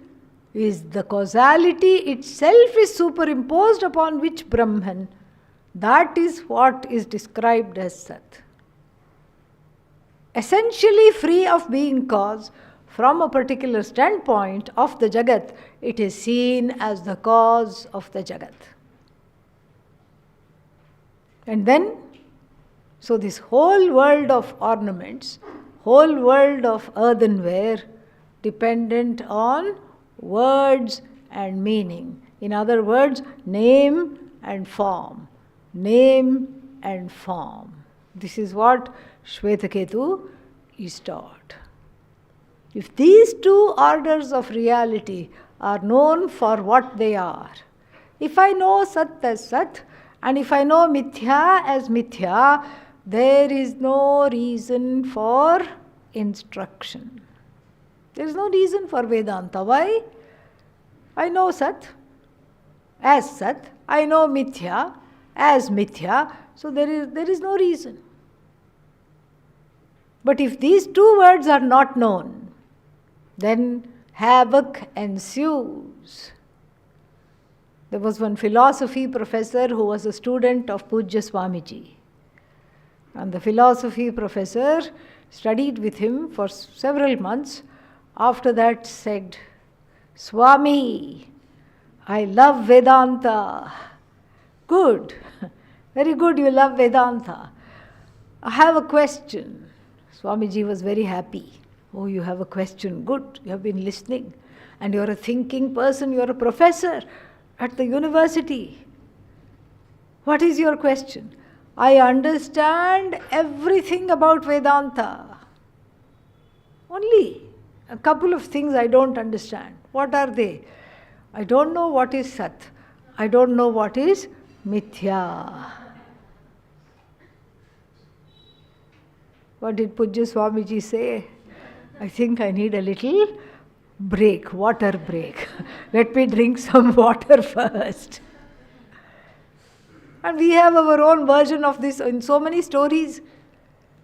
the causality itself is superimposed upon which Brahman. That is what is described as Sat. Essentially free of being cause, from a particular standpoint of the Jagat, it is seen as the cause of the Jagat. And then, so this whole world of ornaments, whole world of earthenware, dependent on words and meaning. In other words, name and form. Name and form. This is what Shvetaketu is taught. If these two orders of reality are known for what they are, if I know Sat as Sat, and if I know Mithya as Mithya, there is no reason for instruction. There is no reason for Vedanta. Why? I know Sat as Sat, I know Mithya as Mithya, so there is no reason. But if these two words are not known, then havoc ensues. There was one philosophy professor who was a student of Pujya Swamiji. And the philosophy professor studied with him for several months. After that said, Swami, I love Vedanta. Good. Very good, you love Vedanta. I have a question. Swamiji was very happy. Oh, you have a question. Good. You have been listening. And you're a thinking person. You're a professor at the university. What is your question? I understand everything about Vedanta. Only a couple of things I don't understand. What are they? I don't know what is Sat. I don't know what is Mithya. What did Pujya Swamiji say? I think I need a little break, water break. Let me drink some water first. And we have our own version of this in so many stories.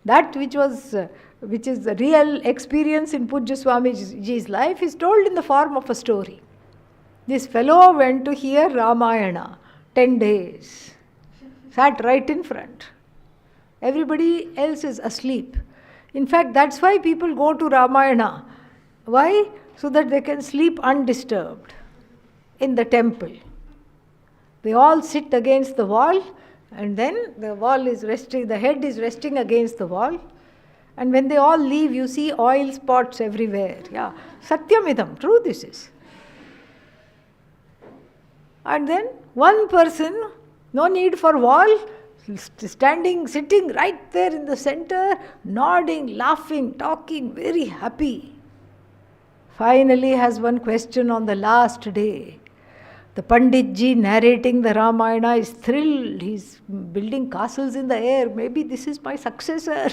That which is the real experience in Pujya Swamiji's life is told in the form of a story. This fellow went to hear Ramayana 10 days. Sat right in front. Everybody else is asleep. In fact, that's why people go to Ramayana. Why? So that they can sleep undisturbed in the temple. They all sit against the wall, and then the wall is resting, the head is resting against the wall. And when they all leave, you see oil spots everywhere. Yeah, Satyamidam, true this is. And then one person, no need for wall, sitting right there in the center, nodding, laughing, talking, very happy. Finally has one question on the last day. The Panditji narrating the Ramayana is thrilled. He's building castles in the air. Maybe this is my successor.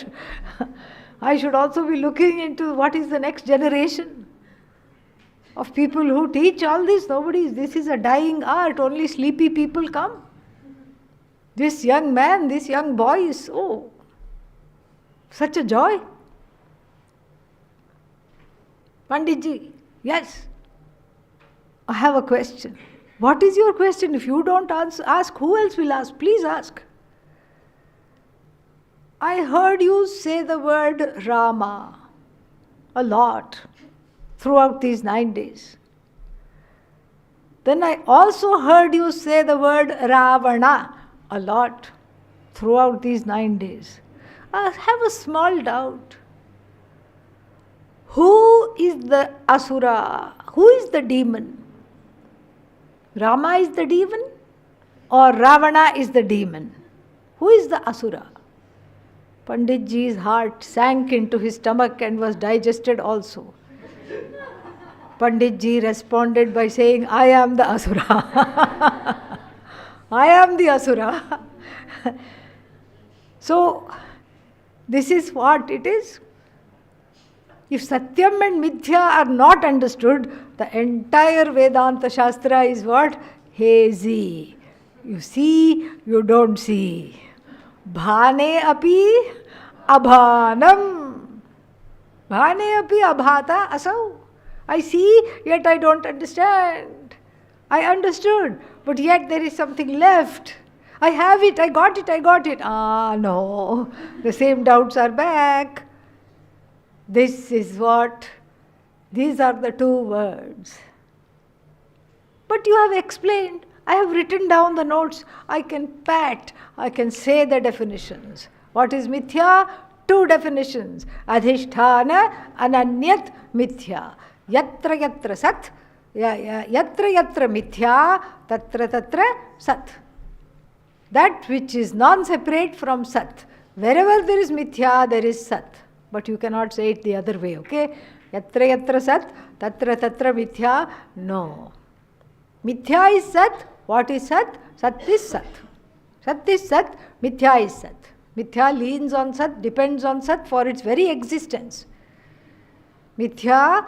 I should also be looking into what is the next generation of people who teach all this. This is a dying art. Only sleepy people come. This young man, this young boy is such a joy. Panditji, yes. I have a question. What is your question? If you don't ask, who else will ask? Please ask. I heard you say the word Rama a lot throughout these 9 days. Then I also heard you say the word Ravana a lot throughout these 9 days. I have a small doubt. Who is the Asura? Who is the demon? Rama is the demon or Ravana is the demon? Who is the Asura? Panditji's heart sank into his stomach and was digested also. Panditji responded by saying, I am the Asura. I am the Asura. So, this is what it is. If Satyam and Mithya are not understood, the entire Vedanta Shastra is what? Hazy. You see, you don't see. Bhane api abhanam. Bhane api abhata asau. I see, yet I don't understand. I understood, but yet there is something left. I have it, I got it. No. The same doubts are back. These are the 2 words. But you have explained. I have written down the notes. I can say the definitions. What is mithya? 2 definitions. Adhishthana, ananyat, mithya. Yatra yatra sat, yatra yatra mithya, tatra tatra sat. That which is non-separate from sat. Wherever there is mithya, there is sat. But you cannot say it the other way, okay? Yatra yatra sat, tatra tatra mithya. No. Mithya is sat. What is sat? Sat is sat. Sat is sat, mithya is sat. Mithya leans on sat, depends on sat for its very existence. Mithya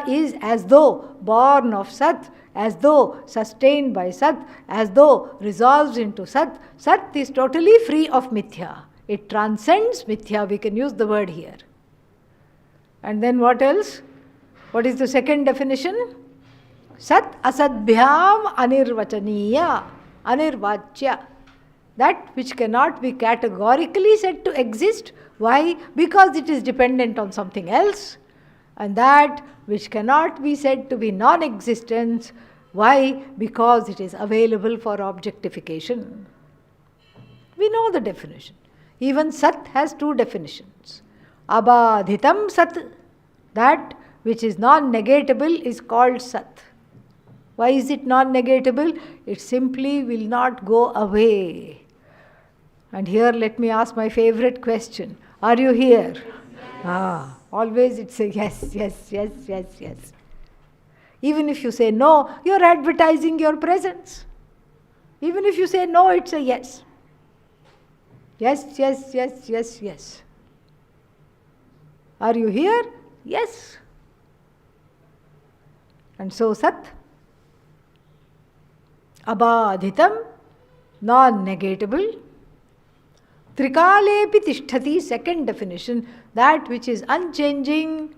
is as though born of sat, as though sustained by sat, as though resolves into sat. Sat is totally free of mithya. It transcends mithya, we can use the word here. And then what else? What is the second definition? Sat asadbhyam anirvachaniya, anirvachya. That which cannot be categorically said to exist. Why? Because it is dependent on something else. And that which cannot be said to be non-existence. Why? Because it is available for objectification. We know the definition. Even sat has 2 definitions. Abadhitam sat. That which is non-negatable is called sat. Why is it non-negatable? It simply will not go away. And here let me ask my favorite question. Are you here? Yes. Always it's a yes. Even if you say no, you're advertising your presence. Even if you say no, it's a yes. Yes. Are you here? Yes. And so sat, abadhitam, non-negatable. Trikalepi tishtati, second definition, that which is unchanging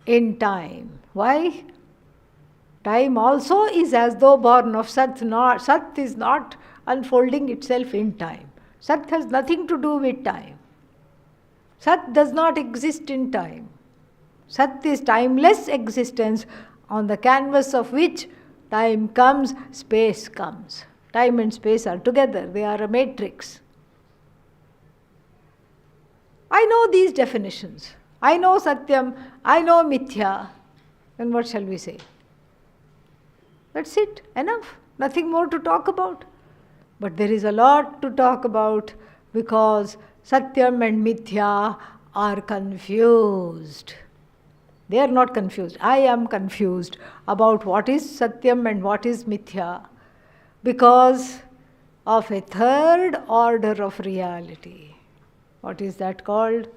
in time. Why? Time also is as though born of sat. Sat is not unfolding itself in time. Sat has nothing to do with time. Sat does not exist in time. Sat is timeless existence on the canvas of which time comes, space comes. Time and space are together. They are a matrix. I know these definitions. I know Satyam. I know Mithya. Then what shall we say? That's it. Enough. Nothing more to talk about. But there is a lot to talk about because Satyam and Mithya are confused. They are not confused. I am confused about what is Satyam and what is Mithya because of a third order of reality. What is that called?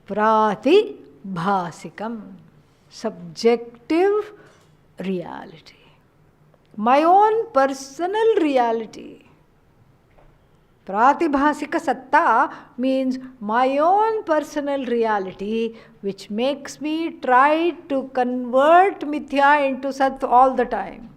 Pratibhasikam, subjective reality. My own personal reality. Pratibhasika satta means my own personal reality, which makes me try to convert mithya into sat all the time.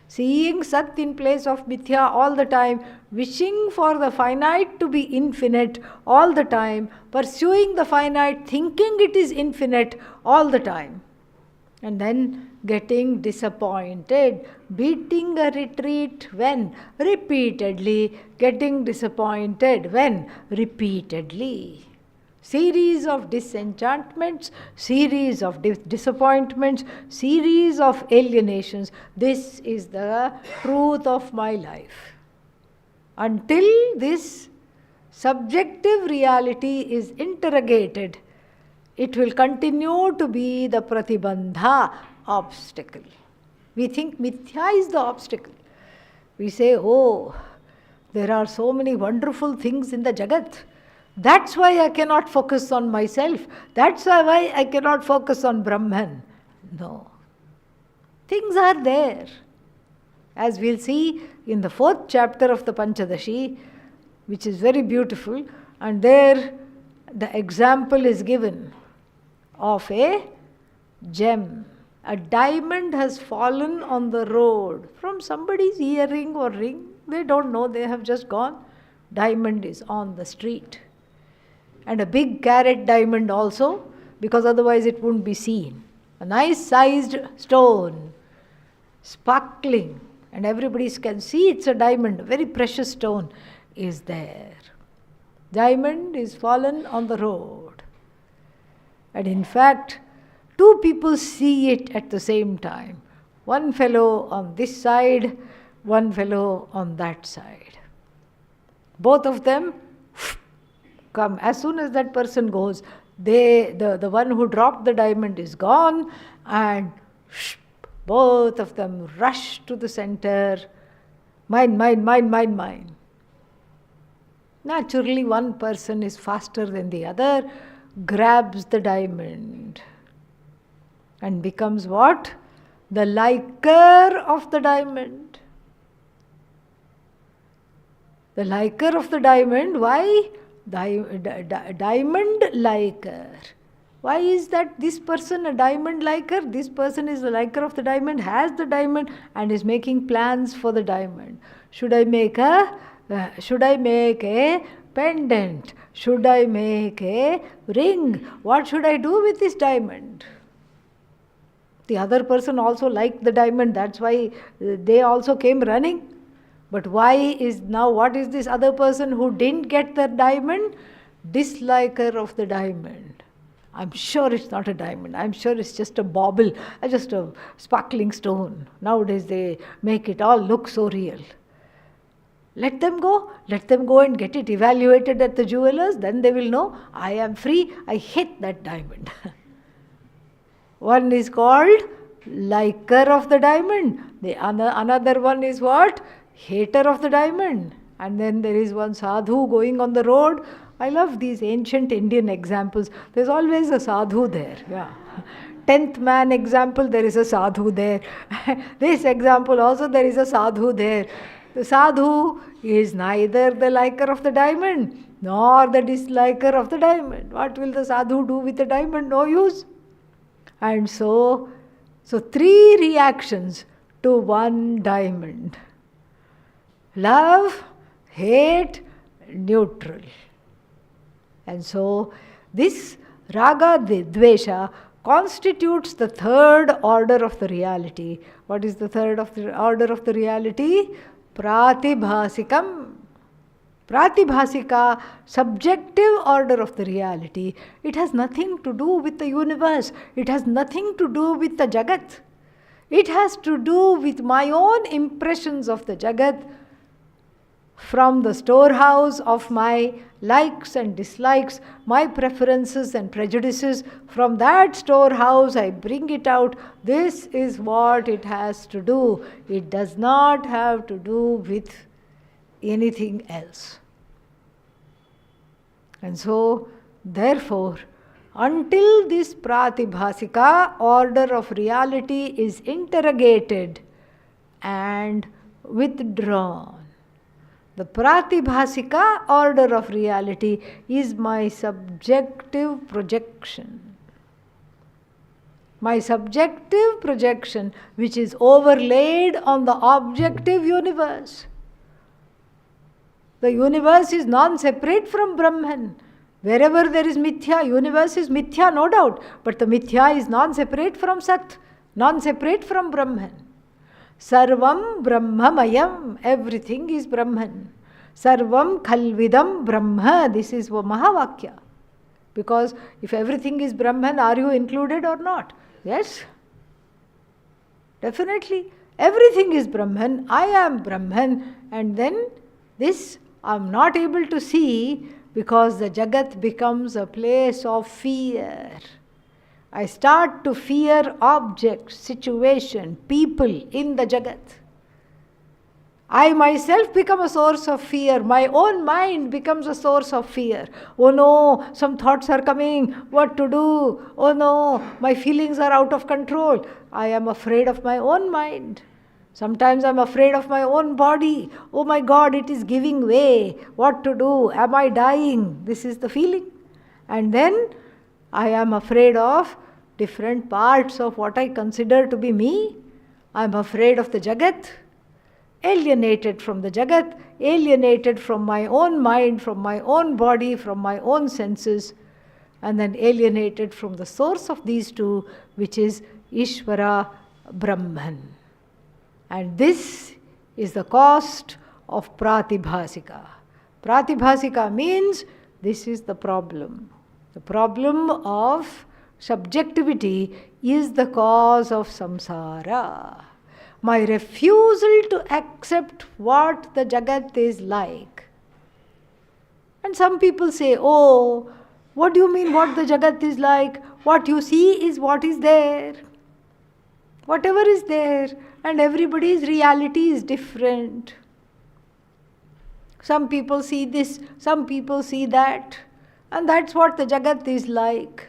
Seeing sat in place of mithya all the time, wishing for the finite to be infinite all the time, pursuing the finite, thinking it is infinite all the time. And then getting disappointed, beating a retreat when? Repeatedly, getting disappointed when? Repeatedly. Series of disenchantments, series of disappointments, series of alienations. This is the truth of my life. Until this subjective reality is interrogated, it will continue to be the pratibandha, obstacle. We think mithya is the obstacle. We say, oh, there are so many wonderful things in the jagat. That's why I cannot focus on myself. That's why I cannot focus on Brahman. No. Things are there. As we'll see in the 4th chapter of the Panchadashi, which is very beautiful, and there the example is given of a gem. A diamond has fallen on the road from somebody's earring or ring. They don't know, they have just gone. Diamond is on the street. And a big carat diamond also, because otherwise it wouldn't be seen. A nice sized stone, sparkling, and everybody can see it's a diamond, a very precious stone is there. Diamond is fallen on the road. And in fact, 2 people see it at the same time. One fellow on this side, one fellow on that side. Both of them come. As soon as that person goes, the one who dropped the diamond is gone, and both of them rush to the center. Mine, mine, mine, mine, mine. Naturally, one person is faster than the other, grabs the diamond and becomes what? The liker of the diamond. The liker of the diamond, why? Diamond liker. Why is that this person a diamond liker? This person is the liker of the diamond, has the diamond and is making plans for the diamond. Should I make a pendant? Should I make a ring? What should I do with this diamond? The other person also liked the diamond, that's why they also came running. But what is this other person who didn't get the diamond? Disliker of the diamond. I'm sure it's not a diamond. I'm sure it's just a bauble, just a sparkling stone. Nowadays they make it all look so real. Let them go and get it evaluated at the jewelers, then they will know, I am free, I hate that diamond. One is called liker of the diamond. Another one is what? Hater of the diamond. And then there is one sadhu going on the road. I love these ancient Indian examples. There's always a sadhu there. Yeah. 10th man example, there is a sadhu there. This example also, there is a sadhu there. The sadhu is neither the liker of the diamond nor the disliker of the diamond. What will the sadhu do with the diamond? No use. And so 3 reactions to one diamond. Love, hate, neutral. And so this raga dvesha constitutes the third order of the reality. What is the third order of the reality? Pratibhasikam. Pratibhasika, subjective order of the reality. It has nothing to do with the universe. It has nothing to do with the jagat. It has to do with my own impressions of the jagat. from the storehouse of my likes and dislikes, my preferences and prejudices. From that storehouse, I bring it out. This is what it has to do. It does not have to do with anything else. And so, therefore, until this pratibhasika order of reality is interrogated and withdrawn, the pratibhasika order of reality is my subjective projection. My subjective projection, which is overlaid on the objective universe. The universe is non-separate from Brahman. Wherever there is mithya, universe is mithya, no doubt. But the mithya is non-separate from Sat, non-separate from Brahman. Sarvam Brahmamayam, everything is Brahman. Sarvam Khalvidam Brahma, this is Mahavakya. Because if everything is Brahman, are you included or not? Yes? Definitely. Everything is Brahman, I am Brahman, and then this I am not able to see because the Jagat becomes a place of fear. I start to fear objects, situation, people in the Jagat. I myself become a source of fear. My own mind becomes a source of fear. Oh no, some thoughts are coming. What to do? Oh no, my feelings are out of control. I am afraid of my own mind. Sometimes I am afraid of my own body. Oh my God, it is giving way. What to do? Am I dying? This is the feeling. And then I am afraid of different parts of what I consider to be me. I am afraid of the Jagat. Alienated from the Jagat, alienated from my own mind, from my own body, from my own senses, and then alienated from the source of these two, which is Ishvara Brahman. And this is the cost of pratibhasika. Pratibhasika means this is the problem. The problem of subjectivity is the cause of samsara. My refusal to accept what the Jagat is like. And some people say, oh, what do you mean what the Jagat is like? What you see is what is there. Whatever is there, and everybody's reality is different. Some people see this, some people see that, and that's what the Jagat is like.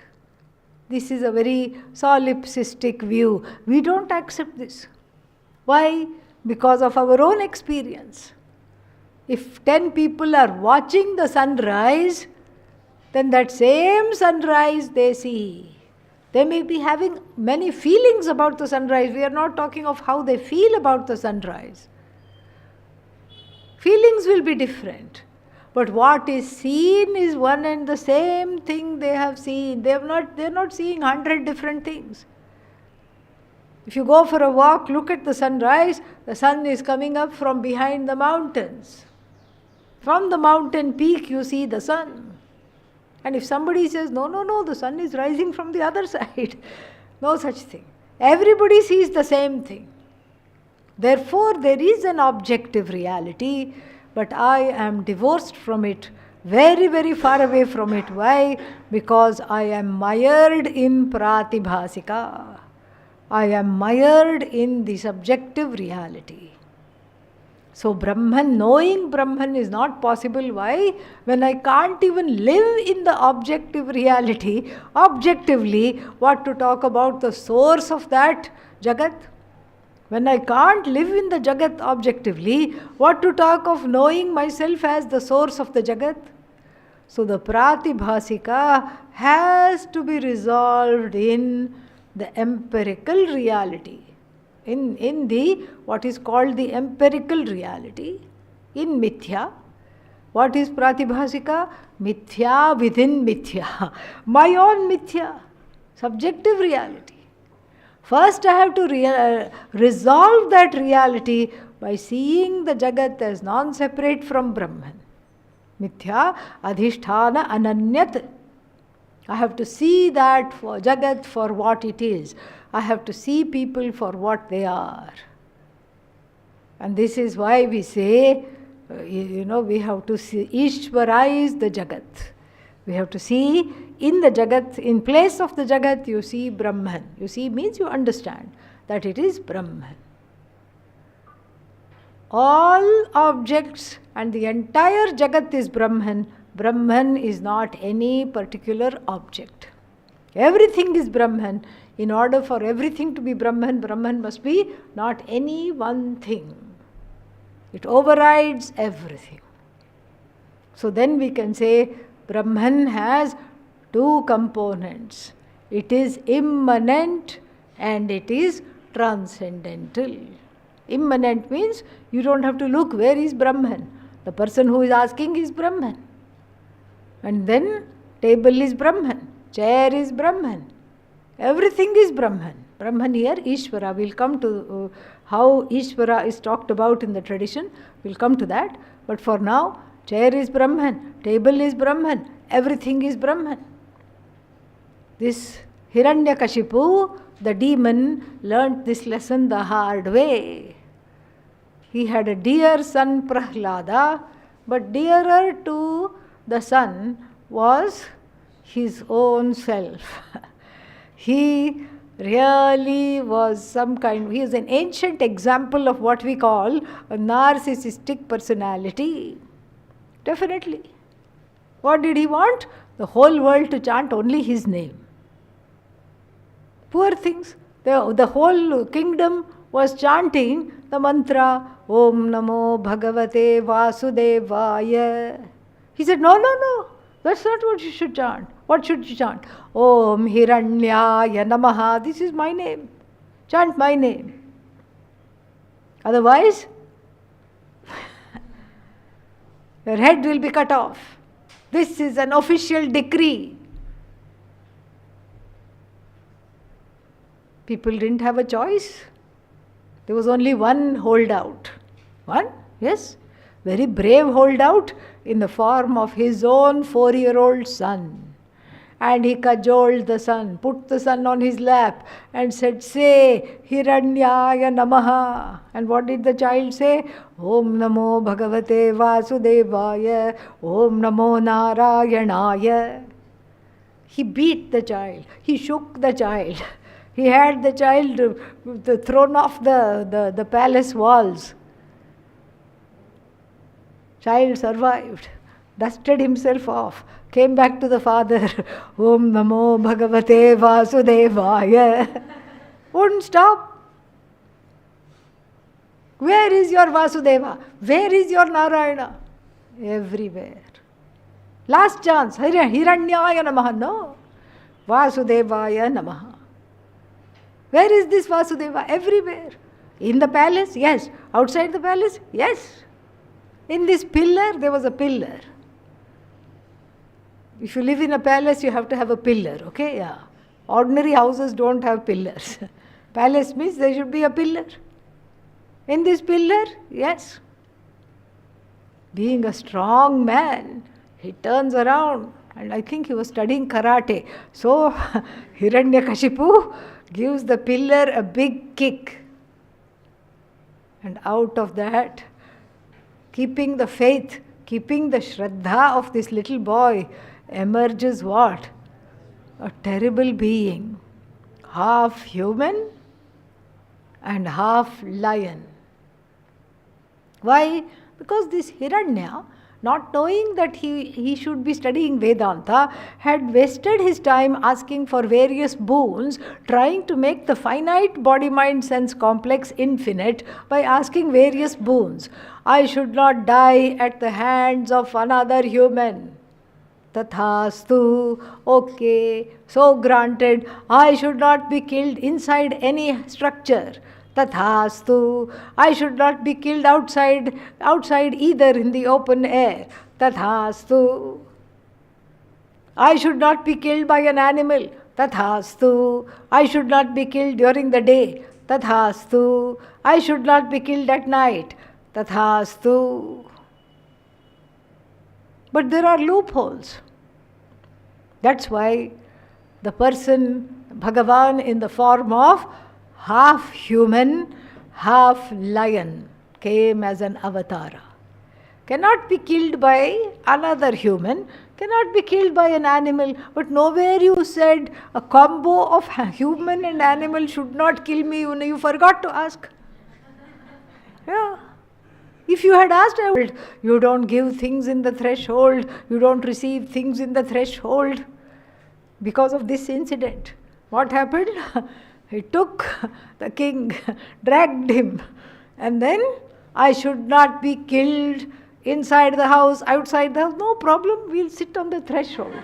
This is a very solipsistic view. We don't accept this. Why? Because of our own experience. If 10 people are watching the sunrise, then that same sunrise they see. They may be having many feelings about the sunrise. We are not talking of how they feel about the sunrise. Feelings will be different. But what is seen is one and the same thing they have seen. They are not seeing 100 different things. If you go for a walk, look at the sunrise, the sun is coming up from behind the mountains. From the mountain peak you see the sun. And if somebody says, no, the sun is rising from the other side, no such thing. Everybody sees the same thing. Therefore, there is an objective reality, but I am divorced from it, very, very far away from it. Why? Because I am mired in pratibhasika. I am mired in the subjective reality. So Brahman, knowing Brahman is not possible. Why? When I can't even live in the objective reality, objectively, what to talk about the source of that Jagat? When I can't live in the Jagat objectively, what to talk of knowing myself as the source of the Jagat? So the pratibhasika has to be resolved in the empirical reality. In the what is called the empirical reality, in mithya. What is pratibhasika? Mithya within mithya. My own mithya, subjective reality. First I have to resolve that reality by seeing the Jagat as non-separate from Brahman. Mithya adhishthana ananyat. I have to see that for Jagat for what it is. I have to see people for what they are. And this is why we say We have to see, Ishwaraize the Jagat. We have to see in the Jagat, in place of the Jagat, you see Brahman. You see means you understand that it is Brahman. All objects and the entire Jagat is Brahman. Brahman is not any particular object. Everything is Brahman. In order for everything to be Brahman, Brahman must be not any one thing. It overrides everything. So then we can say Brahman has two components. It is immanent and it is transcendental. Immanent means you don't have to look where is Brahman. The person who is asking is Brahman. And then table is Brahman, chair is Brahman. Everything is Brahman. Brahman here, Ishvara. We'll come to how Ishvara is talked about in the tradition. We'll come to that. But for now, chair is Brahman, table is Brahman, everything is Brahman. This Hiranyakashipu, the demon, learnt this lesson the hard way. He had a dear son Prahlada, but dearer to the son was his own self. He really was he is an ancient example of what we call a narcissistic personality. Definitely. What did he want? The whole world to chant only his name. Poor things. The whole kingdom was chanting the mantra, Om Namo Bhagavate Vasudevaya. He said, no, that's not what you should chant. What should you chant? Om Hiranyaya Namaha. This is my name. Chant my name. Otherwise, your head will be cut off. This is an official decree. People didn't have a choice. There was only one holdout. One? Yes. Very brave holdout in the form of his own 4-year-old son. And he cajoled the son, put the son on his lap and said, say, Hiranyaya Namaha. And what did the child say? Om Namo Bhagavate Vasudevaya. Om Namo Narayanaya. He beat the child. He shook the child. He had the child thrown off the palace walls. Child survived, dusted himself off, came back to the father. Om Namo Bhagavate Vasudevaya. Wouldn't stop. Where is your Vasudeva? Where is your Narayana? Everywhere. Last chance. Hiranyaya Namaha. No. Vasudevaya Namaha. Where is this Vasudeva? Everywhere. In the palace? Yes. Outside the palace? Yes. In this pillar, there was a pillar. If you live in a palace, you have to have a pillar, okay? Yeah. Ordinary houses don't have pillars. Palace means there should be a pillar. In this pillar, yes. Being a strong man, he turns around, and I think he was studying karate. So, Hiranyakashipu gives the pillar a big kick. And out of that, keeping the faith, keeping the shraddha of this little boy, emerges what? A terrible being, half human and half lion. Why? Because this Hiranya, not knowing that he should be studying Vedanta, had wasted his time asking for various boons, trying to make the finite body-mind-sense complex infinite by asking various boons. I should not die at the hands of another human. Tathastu, okay, so granted. I should not be killed inside any structure. Tathastu, I should not be killed outside either in the open air. Tathastu, I should not be killed by an animal. Tathastu, I should not be killed during the day. Tathastu, I should not be killed at night. Tathastu. But there are loopholes. That's why the person, Bhagavan in the form of half human, half lion, came as an avatara. cannot be killed by another human, cannot be killed by an animal. But nowhere you said a combo of human and animal should not kill me. You forgot to ask. Yeah. If you had asked, I would. You don't give things in the threshold, you don't receive things in the threshold. Because of this incident, what happened? He took the king, dragged him, and then I should not be killed inside the house, outside the house. No problem, we'll sit on the threshold,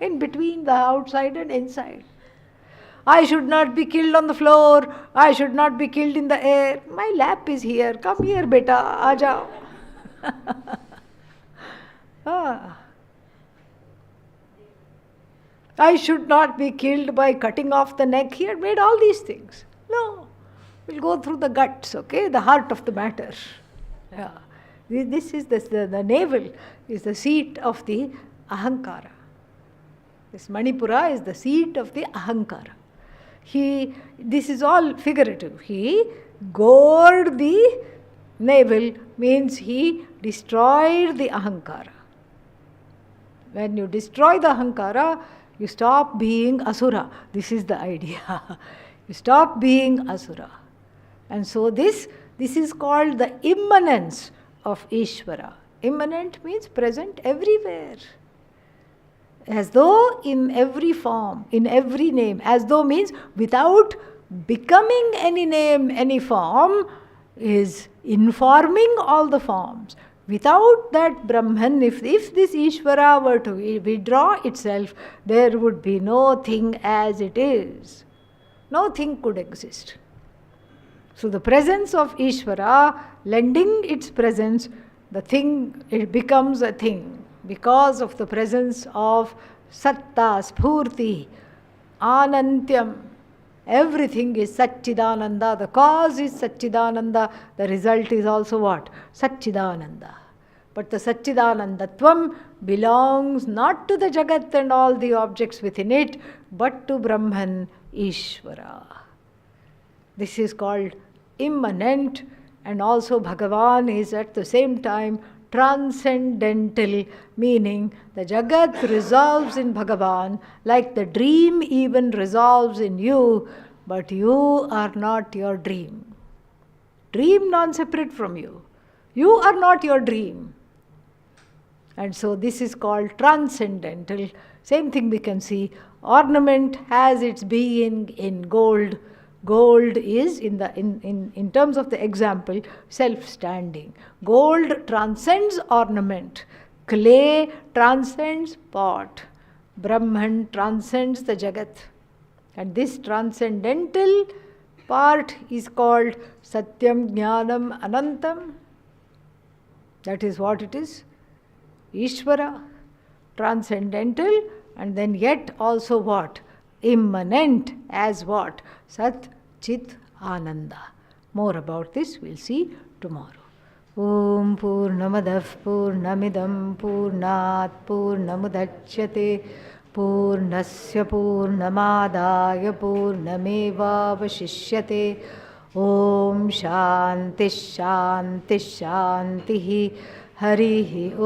in between the outside and inside. I should not be killed on the floor, I should not be killed in the air. My lap is here, come here beta, aaja. I should not be killed by cutting off the neck. He had made all these things. No, we'll go through the guts, okay, the heart of the matter. Yeah. This is the navel is the seat of the ahankara. This Manipura is the seat of the ahankara. This is all figurative. He gored the navel means he destroyed the ahankara. When you destroy the ahankara, you stop being asura. This is the idea. You stop being asura. And so this is called the immanence of Ishvara. Immanent means present everywhere. As though in every form, in every name. As though means without becoming any name, any form, is informing all the forms. Without that Brahman, if this Ishvara were to withdraw itself, there would be no thing as it is. No thing could exist. So the presence of Ishvara, lending its presence, the thing, it becomes a thing. Because of the presence of Satta, Spurti, Anantyam, everything is Satchidananda. The cause is Satchidananda. The result is also what? Satchidananda. But the Satchidanandatvam belongs not to the Jagat and all the objects within it, but to Brahman, Ishvara. This is called immanent, and also Bhagavan is at the same time transcendental, meaning the Jagat resolves in Bhagavan like the dream even resolves in you, but you are not your dream. Dream non-separate from you. You are not your dream. And so this is called transcendental. Same thing we can see. Ornament has its being in gold. Gold is, in terms of the example, self-standing. Gold transcends ornament. Clay transcends pot. Brahman transcends the Jagat. And this transcendental part is called Satyam Jnanam Anantam. That is what it is. Ishvara, transcendental, and then yet also what? Immanent as what? Sat, Chit, Ananda. More about this we'll see tomorrow. Om Purnamadav Purnamidam Purnat Purnamudachyate Purnasya Purnamadaya Purnamevavashishyate. Om Shanti Shanti Shanti Harihi Om.